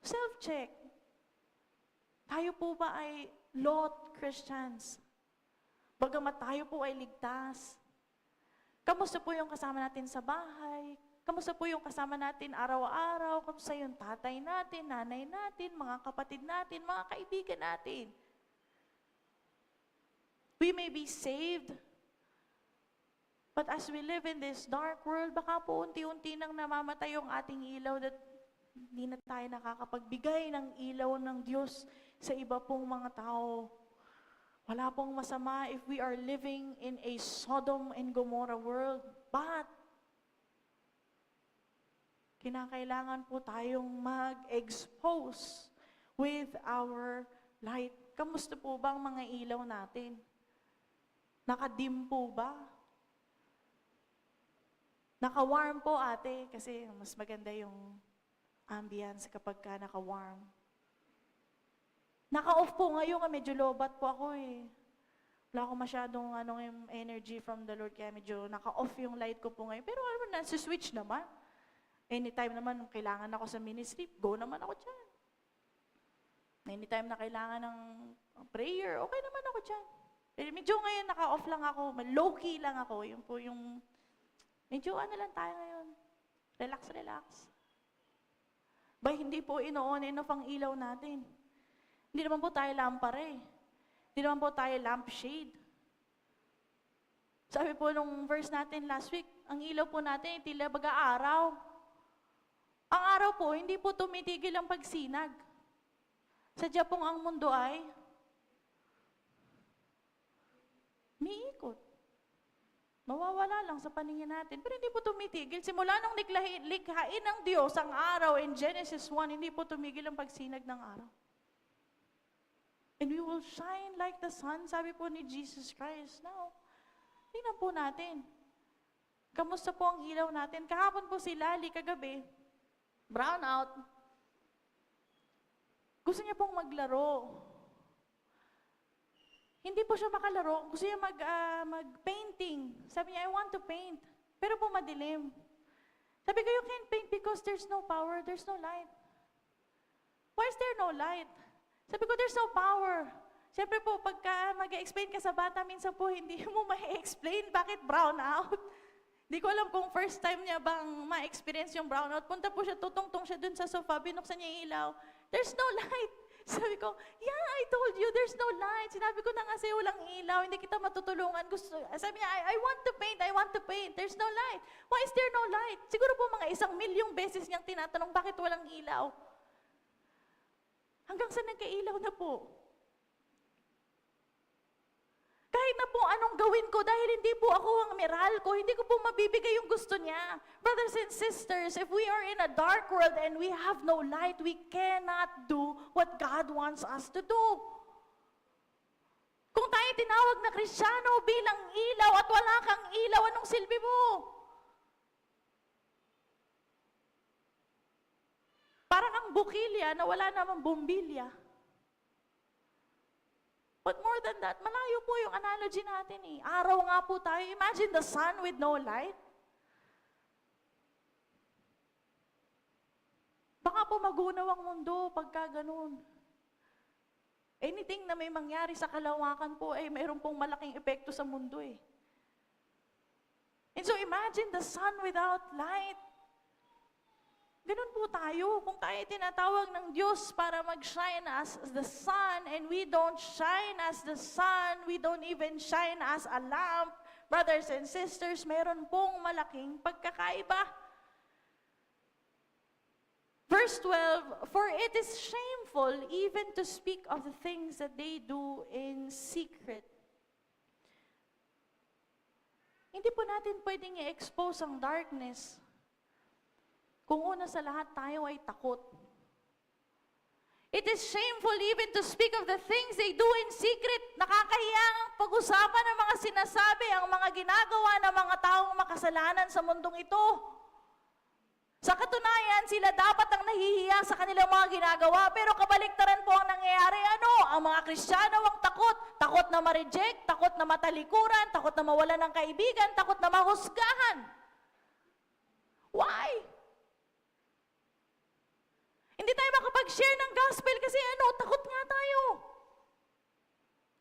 Self-check. Tayo po ba ay Lot Christians? Bagamat tayo po ay ligtas. Kamusta po yung kasama natin sa bahay? Kamusta po yung kasama natin araw-araw? Kamusta yung tatay natin, nanay natin, mga kapatid natin, mga kaibigan natin? We may be saved, but as we live in this dark world, baka po unti-unti nang namamatay yung ating ilaw at hindi na tayo nakakapagbigay ng ilaw ng Diyos sa iba pong mga tao. Wala pong masama if we are living in a Sodom and Gomorrah world. But kinakailangan po tayong mag-expose with our light. Kamusta po ba ang mga ilaw natin? Nakadim po ba? Naka-warm po ate, kasi mas maganda yung ambience kapag ka naka-warm. Naka-off po ngayon, medyo lobat po ako eh. Wala akong masyadong yung energy from the Lord, kaya medyo naka-off yung light ko po ngayon. Pero switch naman. Anytime naman kailangan ako sa ministry, go naman ako dyan. Anytime na kailangan ng prayer, okay naman ako dyan. Pero medyo ngayon naka-off lang ako, low-key lang ako. Yung po yung, medyo lang tayo ngayon. Relax, relax. Ba, hindi po ino-on and off ang ilaw natin. Hindi naman po tayo lampare. Hindi naman po tayo lampshade. Sabi po nung verse natin last week, ang ilaw po natin, tila baga araw. Ang araw po, hindi po tumitigil ang pagsinag. Sadya pong ang mundo ay miikot. Mawawala lang sa paningin natin. Pero hindi po tumitigil. Simula nung likhain ng Diyos ang araw in Genesis 1, hindi po tumigil ang pagsinag ng araw. And we will shine like the sun, sabi po ni Jesus Christ. Now, tingnan po natin. Kamusta po ang ilaw natin? Kahapon po si Lali, kagabi, brown out. Gusto niya pong maglaro. Hindi po siya makalaro. Gusto niya mag-painting. Sabi niya, I want to paint. Pero po madilim. Sabi ko, you can't paint because there's no power, there's no light. Why is there no light? Sabi ko, there's no power. Siyempre po, pagka mag-explain ka sa bata, minsan po hindi mo ma-explain bakit brown out. Di ko alam kung first time niya bang ma-experience yung brownout. Punta po siya, tutungtong siya dun sa sofa, binuksan niya yung ilaw. There's no light. Sabi ko, yeah, I told you, there's no light. Sinabi ko na nga sa'yo, walang ilaw, hindi kita matutulungan. Sabi niya, I want to paint, I want to paint. There's no light. Why is there no light? Siguro po mga 1,000,000 beses niyang tinatanong, bakit walang ilaw? Hanggang sa nagkailaw na po. Kahit na po anong gawin ko, dahil hindi po ako ang Meralco, hindi ko po mabibigay yung gusto niya. Brothers and sisters, if we are in a dark world and we have no light, we cannot do what God wants us to do. Kung tayo tinawag na Kristiyano bilang ilaw at wala kang ilaw, anong silbi mo? Para kang bukilya na wala namang bumbilya. But more than that, malayo po yung analogy natin eh. Araw nga po tayo. Imagine the sun with no light. Baka po magunaw ang mundo pagka ganun. Anything na may mangyari sa kalawakan po, mayroon pong malaking epekto sa mundo eh. And so imagine the sun without light. Ganun po tayo. Kung tayo tinatawag ng Diyos para mag-shine as the sun, and we don't shine as the sun, we don't even shine as a lamp, brothers and sisters, meron pong malaking pagkakaiba. Verse 12, for it is shameful even to speak of the things that they do in secret. Hindi po natin pwedeng i-expose ang darkness kung una sa lahat tayo ay takot. It is shameful even to speak of the things they do in secret. Nakakahiyang pag-usapan ng mga sinasabi, ang mga ginagawa ng mga taong makasalanan sa mundong ito. Sa katunayan, sila dapat ang nahihiya sa kanilang mga ginagawa, pero kabaliktaran po ang nangyayari. Ang mga Kristiyano ang takot. Takot na ma-reject, takot na matalikuran, takot na mawalan ng kaibigan, takot na mahusgahan. Why? Hindi tayo makapag-share ng gospel kasi takot nga tayo.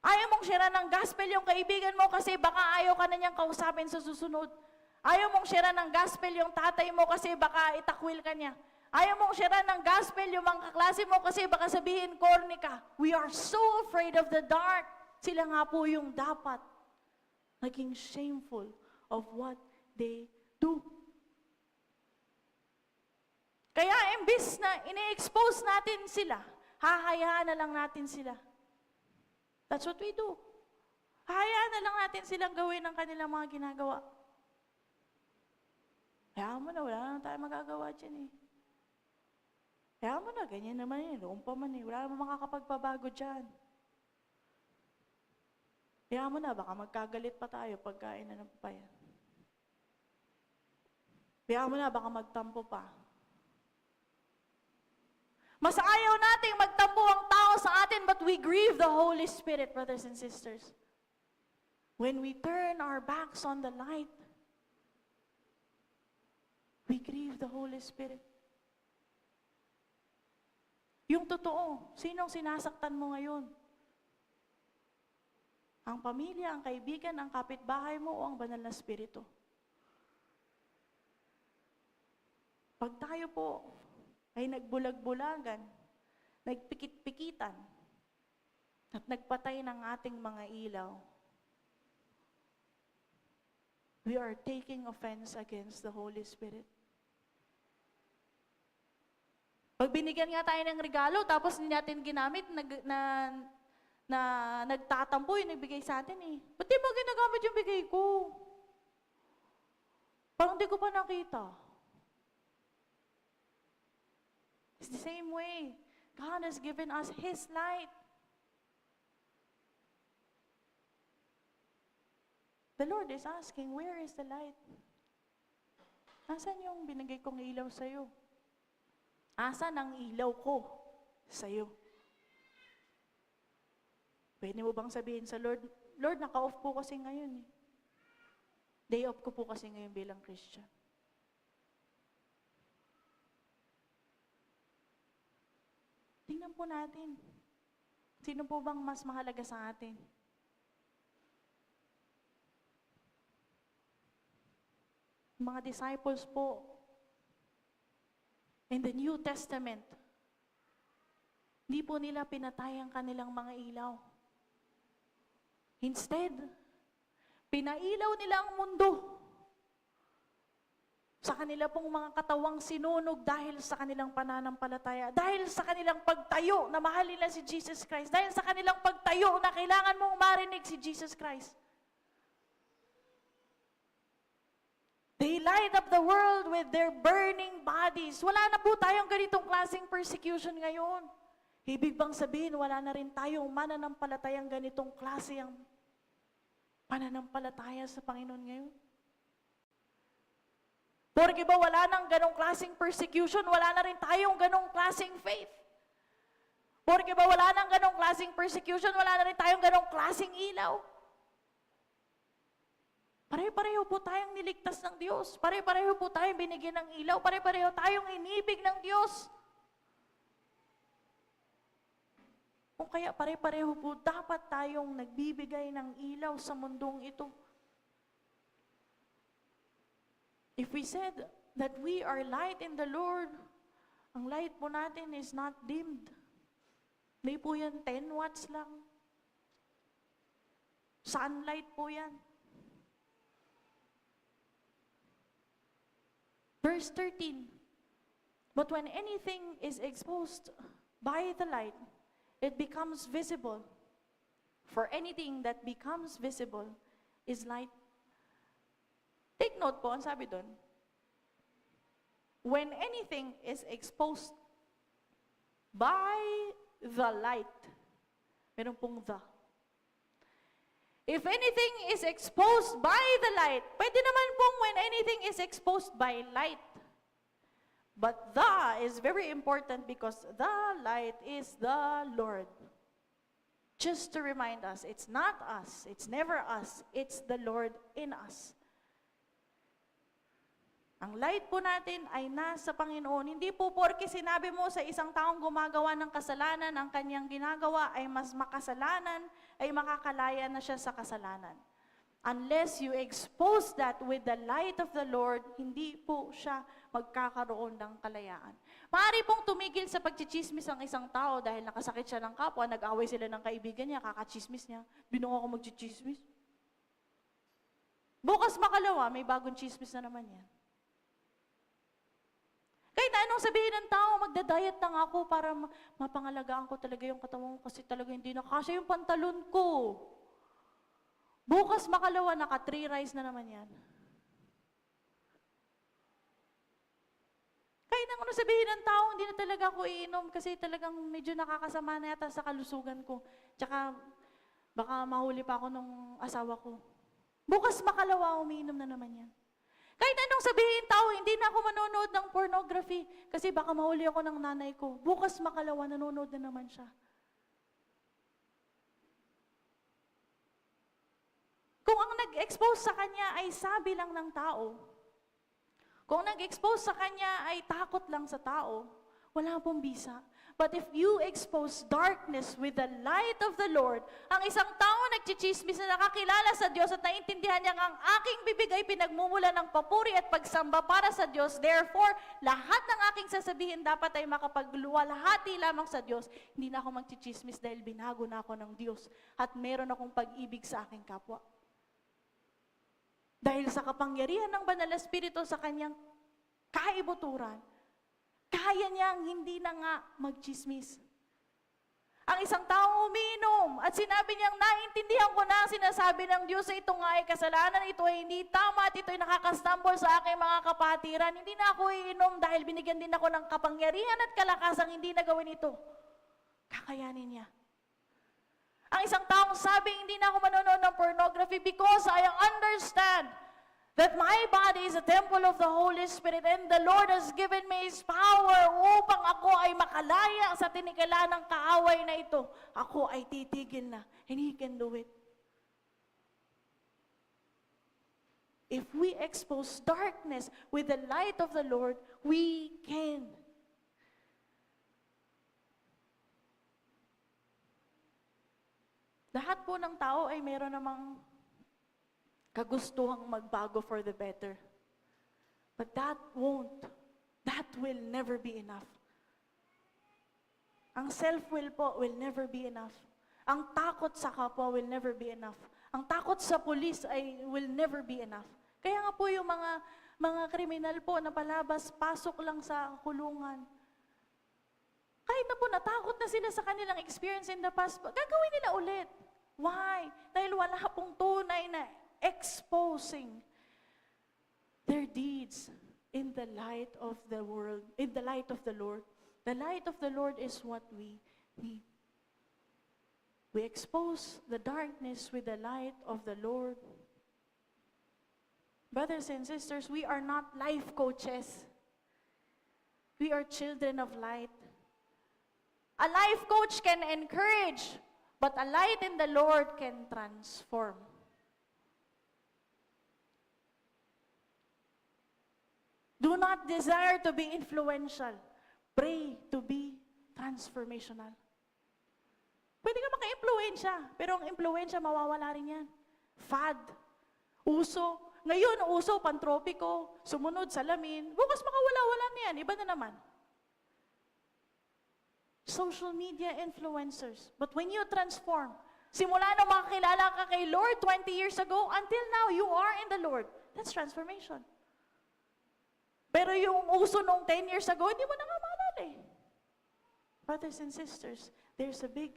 Ayaw mong share ng gospel yung kaibigan mo kasi baka ayaw ka na niyang kausapin sa susunod. Ayaw mong share ng gospel yung tatay mo kasi baka itakwil ka niya. Ayaw mong share ng gospel yung mga kaklase mo kasi baka sabihin corny ka. We are so afraid of the dark. Sila nga po yung dapat naging shameful of what they do. Kaya imbis na ini-expose natin sila, hahayaan na lang natin sila. That's what we do. Hahayaan na lang natin silang gawin ang kanilang mga ginagawa. Kaya mo na, wala na tayo magagawa dyan eh. Kaya mo na, ganyan naman eh, noon pa man eh, wala naman makakapagpabago dyan. Kaya mo na, baka magkagalit pa tayo pagkain na ng papaya. Kaya mo na, baka magtampo pa. Mas ayaw nating magtampo ang tao sa atin, but we grieve the Holy Spirit, brothers and sisters. When we turn our backs on the light, we grieve the Holy Spirit. Yung totoo, sinong sinasaktan mo ngayon? Ang pamilya, ang kaibigan, ang kapitbahay mo, o ang banal na spirito? Pag tayo po ay nagbulag-bulagan, nagpikit-pikitan, at nagpatay ng ating mga ilaw, we are taking offense against the Holy Spirit. Pag binigyan nga tayo ng regalo, tapos hindi natin ginamit, nagtatampo yung nagbigay sa atin eh. Ba't di mo ginagamit yung bigay ko? Parang di ko pa nakita. It's the same way. God has given us His light. The Lord is asking, where is the light? Asan yung binigay kong ilaw sa'yo? Asan ang ilaw ko sa'yo? Pwede mo bang sabihin sa Lord, Lord, naka-off po kasi ngayon eh. Day off ko po kasi ngayon bilang Christian. Tingnan po natin. Sino po bang mas mahalaga sa atin? Mga disciples po in the New Testament, hindi po nila pinatay ang kanilang mga ilaw. Instead, pinailaw nila ang mundo sa kanila pong mga katawang sinunog dahil sa kanilang pananampalataya, dahil sa kanilang pagtayo na mahal nila si Jesus Christ, dahil sa kanilang pagtayo na kailangan mong marinig si Jesus Christ. They light up the world with their burning bodies. Wala na po tayong ganitong klaseng persecution ngayon. Ibig bang sabihin, wala na rin tayong mananampalatayang ganitong klase ang pananampalataya sa Panginoon ngayon? Porque ba wala nang ganong klaseng persecution, wala na rin tayong ganong klaseng faith? Porque ba wala nang ganong klaseng persecution, wala na rin tayong ganong klaseng ilaw? Pare-pareho po tayong niligtas ng Diyos. Pare-pareho po tayong binigyan ng ilaw. Pare-pareho tayong inibig ng Diyos. Kung kaya pare-pareho po dapat tayong nagbibigay ng ilaw sa mundong ito. If we said that we are light in the Lord, ang light po natin is not dimmed. Hindi po yan 10 watts lang. Sunlight po yan. Verse 13, but when anything is exposed by the light, it becomes visible. For anything that becomes visible is light. Take note po, ang sabi doon, when anything is exposed by the light, meron pong the. If anything is exposed by the light, pwede naman pong when anything is exposed by light. But the is very important because the light is the Lord. Just to remind us, it's not us, it's never us, it's the Lord in us. Ang light po natin ay nasa Panginoon. Hindi po porke sinabi mo sa isang taong gumagawa ng kasalanan, ang kanyang ginagawa ay mas makasalanan, ay makakalaya na siya sa kasalanan. Unless you expose that with the light of the Lord, hindi po siya magkakaroon ng kalayaan. Maaari pong tumigil sa pagchichismis ang isang tao dahil nakasakit siya ng kapwa, nag-away sila ng kaibigan niya, kakachismis niya, binungo ako magchichismis. Bukas makalawa, may bagong chismis na naman yan. Kahit na anong sabihin ng tao, magda-diet lang ako para mapangalagaan ko talaga yung katawan ko kasi talaga hindi nakasya yung pantalon ko. Bukas makalawa, naka 3 rice na naman yan. Kahit na ano sabihin ng tao, hindi na talaga ako iinom kasi talagang medyo nakakasama na yata sa kalusugan ko. Tsaka baka mahuli pa ako ng asawa ko. Bukas makalawa, umiinom na naman yan. Kahit anong sabihin tao, hindi na ako manonood ng pornography kasi baka mahuli ako ng nanay ko. Bukas makalawa, nanonood na naman siya. Kung ang nag-expose sa kanya ay sabi lang ng tao, kung nag-expose sa kanya ay takot lang sa tao, wala pong bisa. But if you expose darkness with the light of the Lord, ang isang tao nagchichismis na nakakilala sa Diyos at naintindihan niyang ang aking bibig ay pinagmumula ng papuri at pagsamba para sa Diyos. Therefore, lahat ng aking sasabihin dapat ay makapagluwalhati lamang sa Diyos. Hindi na ako magchichismis dahil binago na ako ng Diyos at meron akong pag-ibig sa aking kapwa. Dahil sa kapangyarihan ng Banal na Espiritu sa kanyang kaibuturan, kaya niyang hindi na nga magchismis. Ang isang taong umiinom at sinabi niyang naintindihan ko na sinasabi ng Diyos na ito nga ay kasalanan, ito ay hindi tama at ito ay nakakastambol sa aking mga kapatiran. Hindi na ako iinom dahil binigyan din ako ng kapangyarihan at kalakasang hindi na gawin ito. Kakayanin niya. Ang isang taong sabi, hindi na ako manonood ng pornography because I understand that my body is a temple of the Holy Spirit and the Lord has given me His power upang ako ay makalaya sa tinikala ng kaaway na ito. Ako ay titigil na and He can do it. If we expose darkness with the light of the Lord, we can. Lahat po ng tao ay meron namang kagustuhang magbago for the better. But that will never be enough. Ang self-will po will never be enough. Ang takot sa kapwa will never be enough. Ang takot sa pulis ay will never be enough. Kaya nga po yung mga kriminal po na palabas, pasok lang sa kulungan. Kahit na po natakot na sila sa kanilang experience in the past, gagawin nila ulit. Why? Dahil wala pong tunay na exposing their deeds in the light of the world, in the light of the Lord. The light of the Lord is what we need. We expose the darkness with the light of the Lord. Brothers and sisters, we are not life coaches. We are children of light. A life coach can encourage, but a light in the Lord can transform. Do not desire to be influential. Pray to be transformational. Pwede ka maka-impluensya, pero ang impluensya mawawala rin yan. Fad. Uso. Ngayon, uso, pantropiko, sumunod, salamin. Bukas makawala-wala na yan. Iba na naman. Social media influencers. But when you transform, simula nung makakilala ka kay Lord 20 years ago, until now, you are in the Lord. That's transformation. Pero yung uso nung 10 years ago, hindi mo na nga maalala eh. Brothers and sisters, there's a big,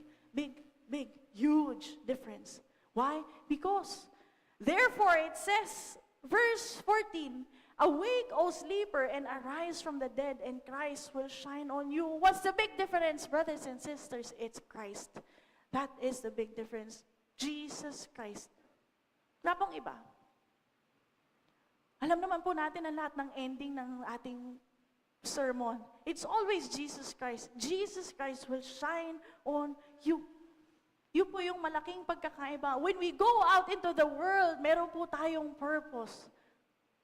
huge difference. Why? Because, therefore, it says, verse 14, awake, O sleeper, and arise from the dead, and Christ will shine on you. What's the big difference, brothers and sisters? It's Christ. That is the big difference. Jesus Christ. Wala pong iba. Alam naman po natin ang lahat ng ending ng ating sermon. It's always Jesus Christ. Jesus Christ will shine on you. Yun po yung malaking pagkakaiba. When we go out into the world, meron po tayong purpose.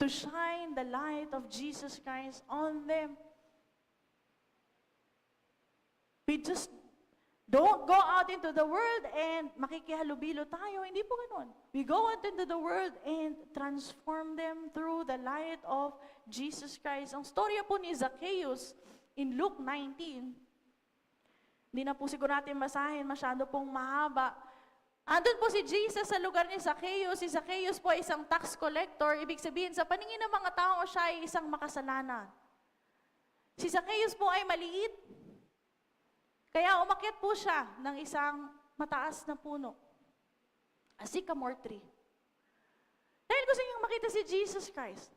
To shine the light of Jesus Christ on them. We just don't go out into the world and makikihalubilo tayo. Hindi po ganun. We go out into the world and transform them through the light of Jesus Christ. Ang storya po ni Zacchaeus in Luke 19, hindi na po siguro natin basahin, masyado pong mahaba. Andun po si Jesus sa lugar ni Zacchaeus. Si Zacchaeus po ay isang tax collector. Ibig sabihin, sa paningin ng mga tao, siya ay isang makasalanan. Si Zacchaeus po ay maliit. Kaya umakyat po siya ng isang mataas na puno. A sycamore tree. Dahil gusto niyang makita si Jesus Christ.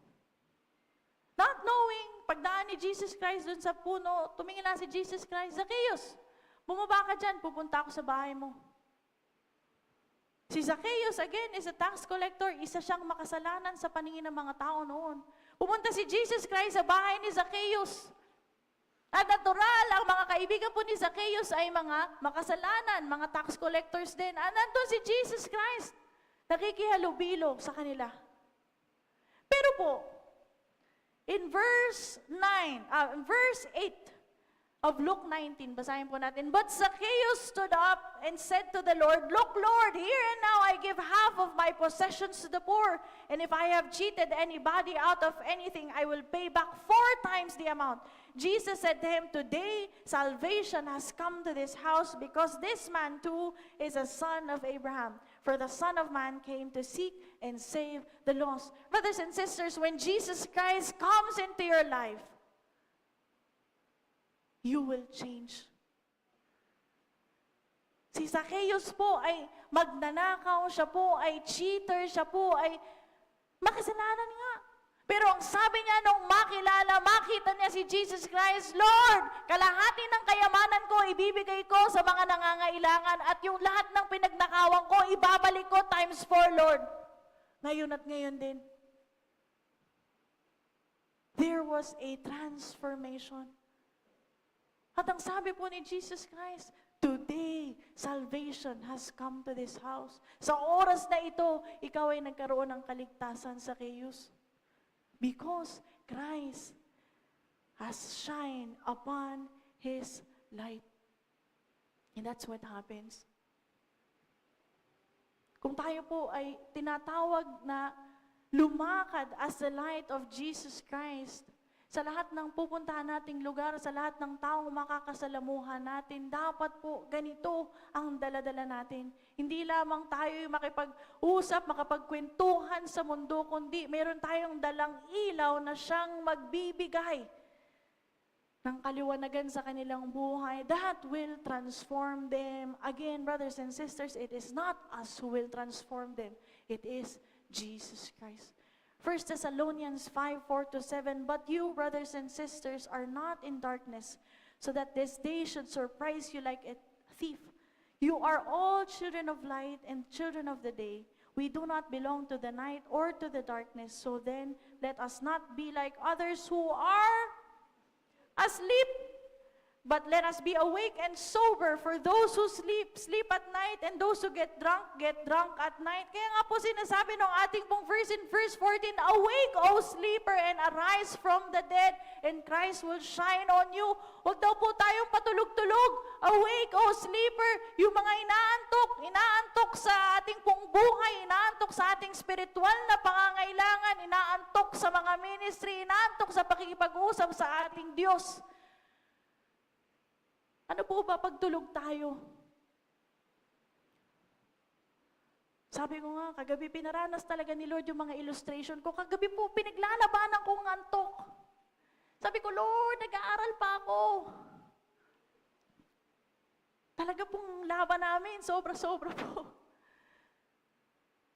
Not knowing, pagdaan ni Jesus Christ dun sa puno, tumingin lang si Jesus Christ, Zacchaeus, bumaba ka dyan, pupunta ako sa bahay mo. Si Zacchaeus, again, is a tax collector. Isa siyang makasalanan sa paningin ng mga tao noon. Pumunta si Jesus Christ sa bahay ni Zacchaeus. At natural, ang mga kaibigan po ni Zacchaeus ay mga makasalanan, mga tax collectors din. At nandun si Jesus Christ, nakikihalubilo sa kanila. Pero po, in verse 8 of Luke 19, basahin po natin, "But Zacchaeus stood up and said to the Lord, 'Look, Lord, here and now I give half of my possessions to the poor, and if I have cheated anybody out of anything, I will pay back 4 times the amount.' Jesus said to him, 'Today salvation has come to this house, because this man too is a son of Abraham. For the Son of Man came to seek and save the lost.'" Brothers and sisters, when Jesus Christ comes into your life, you will change. Si Zacchaeus po ay magnanakaw, siya po ay cheater, siya po ay makasalanan nga. Pero ang sabi niya nung makita niya si Jesus Christ, "Lord, kalahati ng kayamanan ko ibibigay ko sa mga nangangailangan, at yung lahat ng pinagnakawan ko ibabalik ko times 4, Lord." Ngayon at ngayon din. There was a transformation. At ang sabi po ni Jesus Christ, "Today, salvation has come to this house." Sa oras na ito, ikaw ay nagkaroon ng kaligtasan, Zacchaeus. Because Christ has shined upon His light. And that's what happens. Kung tayo po ay tinatawag na lumakad as the light of Jesus Christ, sa lahat ng pupuntahan nating lugar, sa lahat ng taong makakasalamuhan natin, dapat po ganito ang daladala natin. Hindi lamang tayo makipag-usap, makapagkwentuhan sa mundo, kundi meron tayong dalang ilaw na siyang magbibigay ng kaliwanagan sa kanilang buhay. That will transform them. Again, brothers and sisters, it is not us who will transform them. It is Jesus Christ. 1 Thessalonians 5:4-7, "But you, brothers and sisters, are not in darkness, so that this day should surprise you like a thief. You are all children of light and children of the day. We do not belong to the night or to the darkness. So then, let us not be like others who are asleep, but let us be awake and sober. For those who sleep at night, and those who get drunk at night." Kaya nga po sinasabi ng ating pong verse in verse 14, "Awake, O sleeper, and arise from the dead, and Christ will shine on you." Huwag daw po tayong patulog-tulog. Awake, O sleeper, yung mga inaantok sa ating pong buhay, inaantok sa ating spiritual na pangangailangan, inaantok sa mga ministry, inaantok sa pakikipag-usap sa ating Diyos. Ano po ba pagtulog tayo? Sabi ko nga, kagabi pinaranas talaga ni Lord yung mga illustration ko. Kagabi po, pinaglalabanan kong antok. Sabi ko, "Lord, nag-aaral pa ako." Talaga pong laban namin, sobra-sobra po.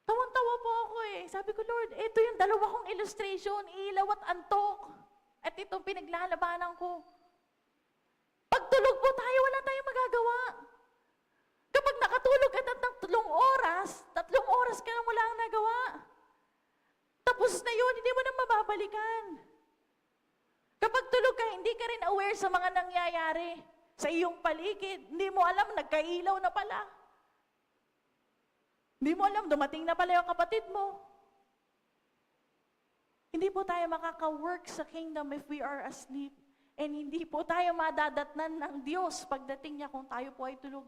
Tawang-tawa po ako eh. Sabi ko, "Lord, ito yung dalawa kong illustration, ilaw at antok. At itong pinaglalabanan ko." Pagtulog po tayo, wala tayong magagawa. Kapag nakatulog ka ng 3 oras ka na wala ang nagawa. Tapos na yun, hindi mo na mababalikan. Kapag tulog ka, hindi ka rin aware sa mga nangyayari sa iyong paligid. Hindi mo alam, nagkailaw na pala. Hindi mo alam, dumating na pala yung kapatid mo. Hindi po tayo makaka-work sa kingdom if we are asleep. And hindi po tayo madadatnan ng Diyos pagdating niya kung tayo po ay tulog.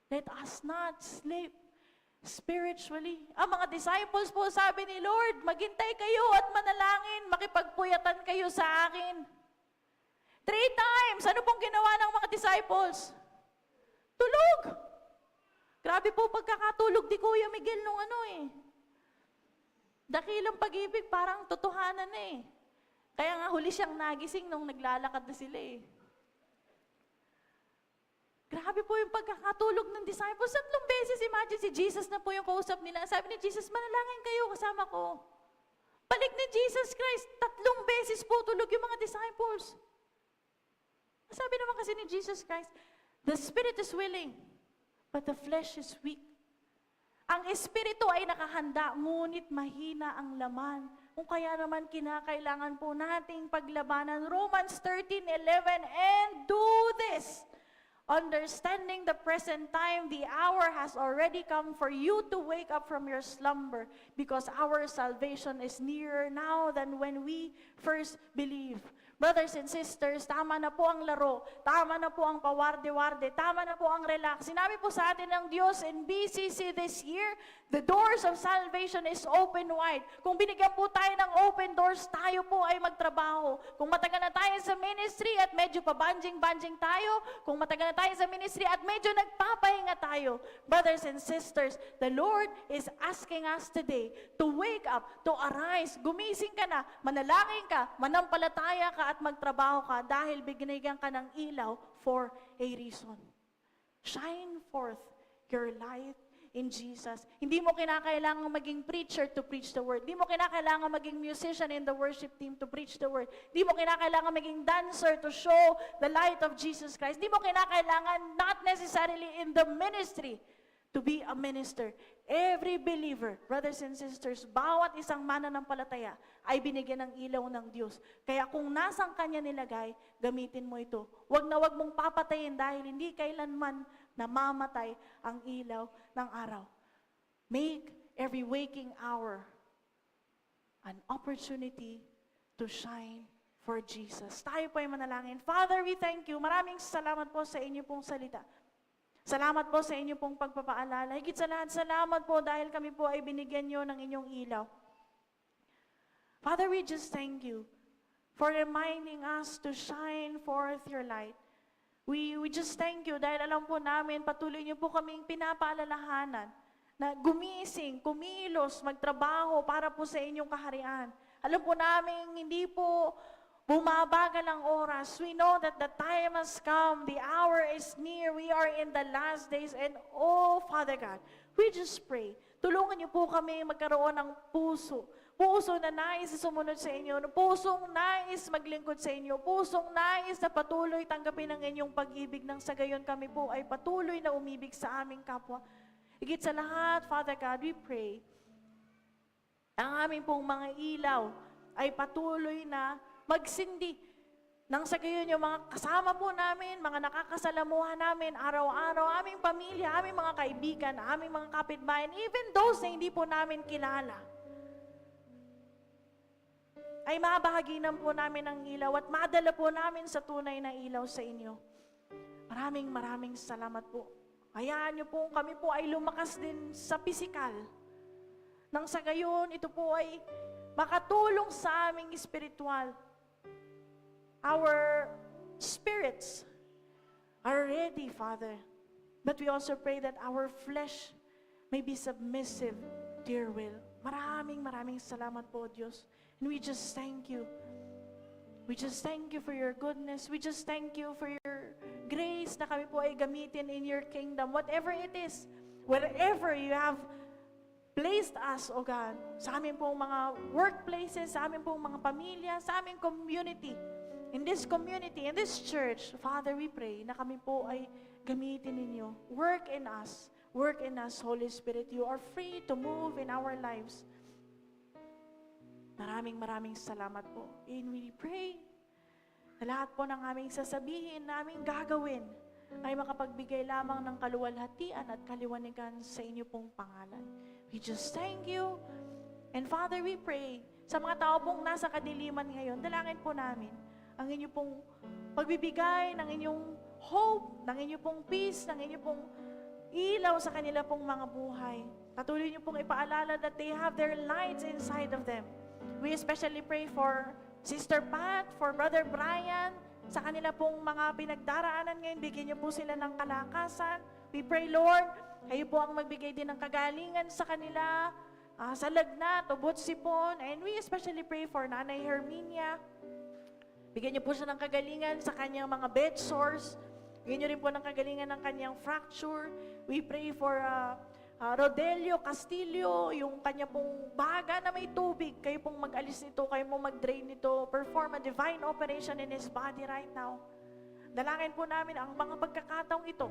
Let us not sleep spiritually. Ang mga disciples po, sabi ni Lord, maghintay kayo at manalangin, makipagpuyatan kayo sa akin. 3 times, ano pong ginawa ng mga disciples? Tulog. Grabe po pagkakatulog di Kuya Miguel nung dakilang pag-ibig, parang totohanan na Kaya nga huli siyang nagising nung naglalakad na sila Grabe po yung pagkakatulog ng disciples. 3 beses, imagine si Jesus na po yung kausap nila. Sabi ni Jesus, manalangin kayo kasama ko. Balik ni Jesus Christ, 3 beses po tulog yung mga disciples. Sabi naman kasi ni Jesus Christ, the spirit is willing, but the flesh is weak. Ang espiritu ay nakahanda, ngunit mahina ang laman. Kung kaya naman kinakailangan po nating paglabanan. Romans 13:11, and do this, understanding the present time, the hour has already come for you to wake up from your slumber, because our salvation is nearer now than when we first believed. Brothers and sisters, tama na po ang laro, tama na po ang pawarde-warde, tama na po ang relax. Sinabi po sa atin ng Diyos in BCC this year, the doors of salvation is open wide. Kung binigyan po tayo ng open doors, tayo po ay magtrabaho. Kung matagal na tayo sa ministry at medyo pabanjing-banjing tayo, kung matagal na tayo sa ministry at medyo nagpapahinga tayo, brothers and sisters, the Lord is asking us today to wake up, to arise, gumising ka na, manalangin ka, manampalataya ka at magtrabaho ka dahil binigyan ka ng ilaw for a reason. Shine forth your light in Jesus. Hindi mo kinakailangan maging preacher to preach the word. Hindi mo kinakailangan maging musician in the worship team to preach the word. Hindi mo kinakailangan maging dancer to show the light of Jesus Christ. Hindi mo kinakailangan, not necessarily in the ministry, to be a minister. Every believer, brothers and sisters, bawat isang mananampalataya ay binigyan ng ilaw ng Diyos. Kaya kung nasang Kanya nilagay, gamitin mo ito. Huwag na huwag mong papatayin dahil hindi kailanman namamatay ang ilaw ng araw. Make every waking hour an opportunity to shine for Jesus. Tayo po ay manalangin. Father, we thank you. Maraming salamat po sa inyo pong salita. Salamat po sa inyo pong pagpapaalala. Higit sa lahat, salamat po dahil kami po ay binigyan nyo ng inyong ilaw. Father, we just thank you for reminding us to shine forth your light. We just thank you dahil alam po namin, patuloy niyo po kaming pinapaalalahanan na gumising, kumilos, magtrabaho para po sa inyong kaharian. Alam po namin, hindi po bumabagal ang oras. We know that the time has come. The hour is near. We are in the last days. And oh, Father God, we just pray. Tulungan niyo po kami magkaroon ng puso. Puso na nais sumunod sa inyo. Pusong nais maglingkod sa inyo. Pusong nais na patuloy tanggapin ang inyong pag-ibig nang sa gayon kami po ay patuloy na umibig sa aming kapwa. Higit sa lahat, Father God, we pray. Ang aming pong mga ilaw ay patuloy na magsindi. Nang sa gayon yung mga kasama po namin, mga nakakasalamuhan namin, araw-araw, aming pamilya, aming mga kaibigan, aming mga kapitbayan, even those na hindi po namin kilala, ay mabahaginan po namin ang ilaw at madala po namin sa tunay na ilaw sa inyo. Maraming salamat po. Hayaan niyo po kami po ay lumakas din sa pisikal. Nang sa gayon, ito po ay makatulong sa aming espiritual. Our spirits are ready, Father. But we also pray that our flesh may be submissive to your will. Maraming salamat po, Diyos. And we just thank you. We just thank you for your goodness. We just thank you for your grace na kami po ay gamitin in your kingdom. Whatever it is, wherever you have placed us, O God, sa aming pong mga workplaces, sa aming pong mga pamilya, sa aming community, in this community, in this church, Father, we pray na kami po ay gamitin ninyo. Work in us, Holy Spirit. You are free to move in our lives. Maraming salamat po. And we pray na lahat po ng aming sasabihin, naming gagawin, ay makapagbigay lamang ng kaluwalhatian at kaliwanagan sa inyo pong pangalan. We just thank you. And Father, we pray sa mga tao pong nasa kadiliman ngayon, dalangin po namin ang inyo pong pagbibigay, ng inyong hope, ng inyong pong peace, ng inyong pong ilaw sa kanila pong mga buhay. Patuloy niyo pong ipaalala that they have their lights inside of them. We especially pray for Sister Pat, for Brother Brian, sa kanila pong mga pinagdaraanan ngayon, bigyan niyo po sila ng kalakasan. We pray, Lord, kayo po ang magbigay din ng kagalingan sa kanila, sa lagnat, ubot sipon, and we especially pray for Nanay Herminia. Bigyan niyo po siya ng kagalingan sa kanyang mga bed sores. Bigyan niyo rin po ng kagalingan ng kanyang fracture. We pray for Rodelio Castillo, yung kanya pong baga na may tubig. Kayo pong mag-alis nito, kayo pong mag-drain nito. Perform a divine operation in his body right now. Dalangin po namin ang mga pagkakataong ito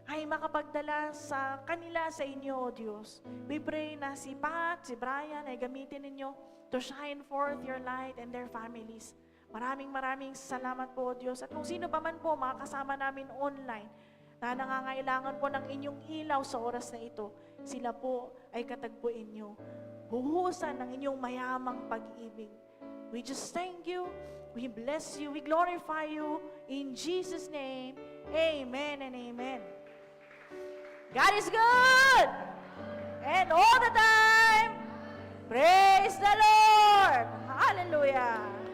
ay makapagdala sa kanila sa inyo, O Diyos. We pray na si Pat, si Brian ay gamitin ninyo to shine forth your light and their families. Maraming salamat po, O Diyos. At kung sino pa man po makakasama namin online na nangangailangan po ng inyong ilaw sa oras na ito, sila po ay katagpuin nyo. Huhusan ng inyong mayamang pag-ibig. We just thank you, we bless you, we glorify you. In Jesus' name, amen and amen. God is good! And all the time, praise the Lord! Hallelujah!